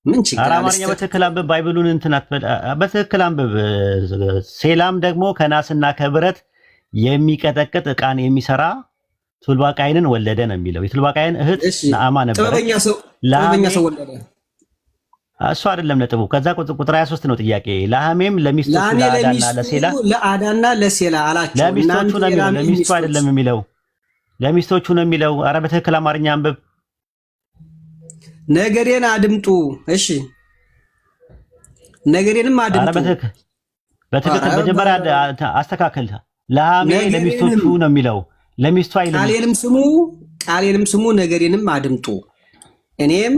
[SPEAKER 12] ምን ችግር አለ?
[SPEAKER 2] አማርኛ በትክክል አንብብ፣ ባይብሉን እንትን አትበል። በትክክል አንብብ። ሴላም ደግሞ ከናስና ከብረት የሚቀጠቅጥ ዕቃን የሚሰራ ቱልባቃይንን ወለደ ነው የሚለው። የቱልባቃይን እህት ነዓማ ነበረች።
[SPEAKER 12] ጥበበኛ ሰው ወለደ።
[SPEAKER 2] እሱ አይደለም ነጥቡ። ከዛ ቁጥር 23 ነው ጥያቄ። ላህሜም ለሚስቶቹ
[SPEAKER 12] ለአዳና ለሴላ አላቸው።
[SPEAKER 2] ለሚስቶቹ ነው የሚለው፣ ለሚስቱ አይደለም የሚለው፣ ለሚስቶቹ ነው የሚለው። ኧረ በትክክል አማርኛ አንብብ።
[SPEAKER 12] ነገሬን አድምጡ። እሺ ነገሬንም አድምጡ።
[SPEAKER 2] በትክክል መጀመሪያ አስተካክል። ለሃሜ ለሚስቶቹ ነው የሚለው፣ ለሚስቱ አይደለም።
[SPEAKER 12] ቃሌንም ስሙ ነገሬንም አድምጡ። እኔም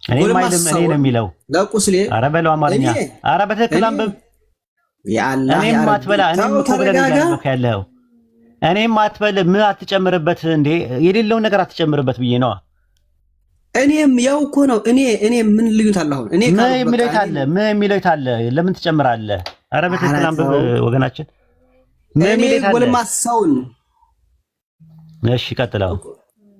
[SPEAKER 2] አይልም እኔ ነው የሚለው
[SPEAKER 12] ለቁስሌ።
[SPEAKER 2] ኧረ በለው አማርኛ። ኧረ በትክክል አንብብ። እኔም አትበላ። እኔም እኮ ብለህ ነው ያለው። እኔም አትበል። ምን አትጨምርበት እንዴ? የሌለውን ነገር አትጨምርበት ብዬ ነዋ።
[SPEAKER 12] እኔም ያው እኮ ነው። እኔ ምን ልዩነት አለ? አሁን እኔ
[SPEAKER 2] ምን የሚለው አለ? ለምን ትጨምራለህ? ኧረ በትክክል አንብብ ወገናችን።
[SPEAKER 12] እኔ ጎልማሳውን
[SPEAKER 2] እሺ ቀጥለው።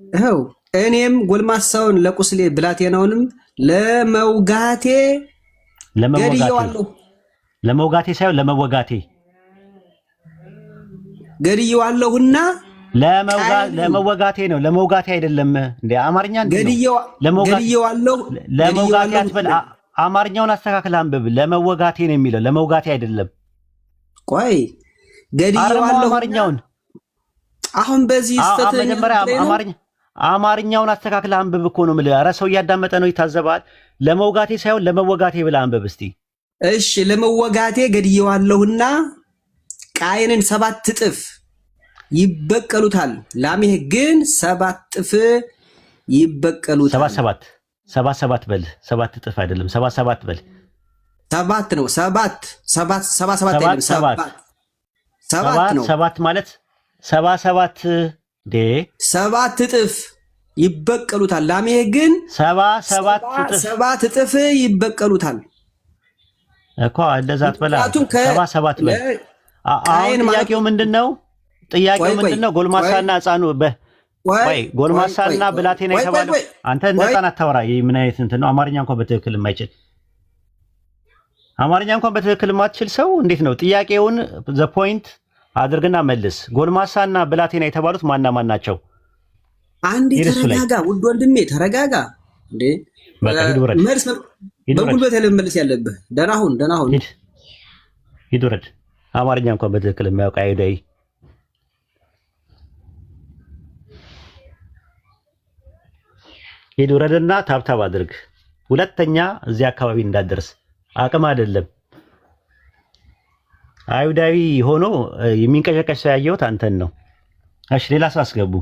[SPEAKER 12] ይኸው እኔም ጎልማሳውን ለቁስሌ ብላቴናውንም ለመውጋቴ
[SPEAKER 2] ሳይሆን
[SPEAKER 12] ገድየዋለሁና
[SPEAKER 2] ለመወጋቴ ነው። ለመውጋቴ አይደለም እንዴ? አማርኛ
[SPEAKER 12] ገድየዋለሁ።
[SPEAKER 2] ለመውጋቴ አትበል። አማርኛውን አስተካክል አንብብ። ለመወጋቴ ነው የሚለው፣ ለመውጋቴ አይደለም።
[SPEAKER 12] ቆይ ገድየዋለሁ።
[SPEAKER 2] አማርኛውን
[SPEAKER 12] አሁን በዚህ
[SPEAKER 2] መጀመሪያ አማርኛውን አስተካክለ አንብብ እኮ ነው የምልህ። ኧረ ሰው እያዳመጠ ነው ይታዘባል። ለመውጋቴ ሳይሆን ለመወጋቴ ብለህ አንብብ እስቲ።
[SPEAKER 12] እሺ ለመወጋቴ ገድየዋለሁና ቃየንን 7 እጥፍ ይበቀሉታል። ላሜህ ግን 7 እጥፍ ይበቀሉታል።
[SPEAKER 2] 7 በል 7 እጥፍ አይደለም 7 በል
[SPEAKER 12] 7 ነው 7 አይደለም 7 ነው
[SPEAKER 2] 7 ማለት 77
[SPEAKER 12] 7 እጥፍ ይበቀሉታል። ላሜህ ግን 7 እጥፍ ይበቀሉታል
[SPEAKER 2] እኮ እንደዛ አትበላ። 7 በል። አሁን ጥያቄው ምንድነው? ጎልማሳና ህፃኑ ወይ ጎልማሳና ብላቴና የተባለው አንተ እንደ ህፃን አታወራ። ምን አይነት እንትን ነው? አማርኛ እንኳን በትክክል የማይችል የማትችል ሰው እንዴት ነው? ጥያቄውን ዘ ፖይንት አድርግና መልስ። ጎልማሳና ብላቴና የተባሉት ማና ማን ናቸው?
[SPEAKER 12] አንዴ ተረጋጋ ውድ ወንድሜ ተረጋጋ። እንዴ መልስ በጉልበት ልመልስ ያለብህ። ደህና ሁን ሂድ
[SPEAKER 2] ውረድ። አማርኛ እንኳን በትክክል የማያውቅ አይሁዳዊ ሂድ ውረድና ታብታብ አድርግ። ሁለተኛ እዚህ አካባቢ እንዳትደርስ። አቅም አይደለም አይሁዳዊ ሆኖ የሚንቀሸቀሽ ሰው ያየሁት አንተን ነው። እሺ ሌላ ሰው አስገቡ።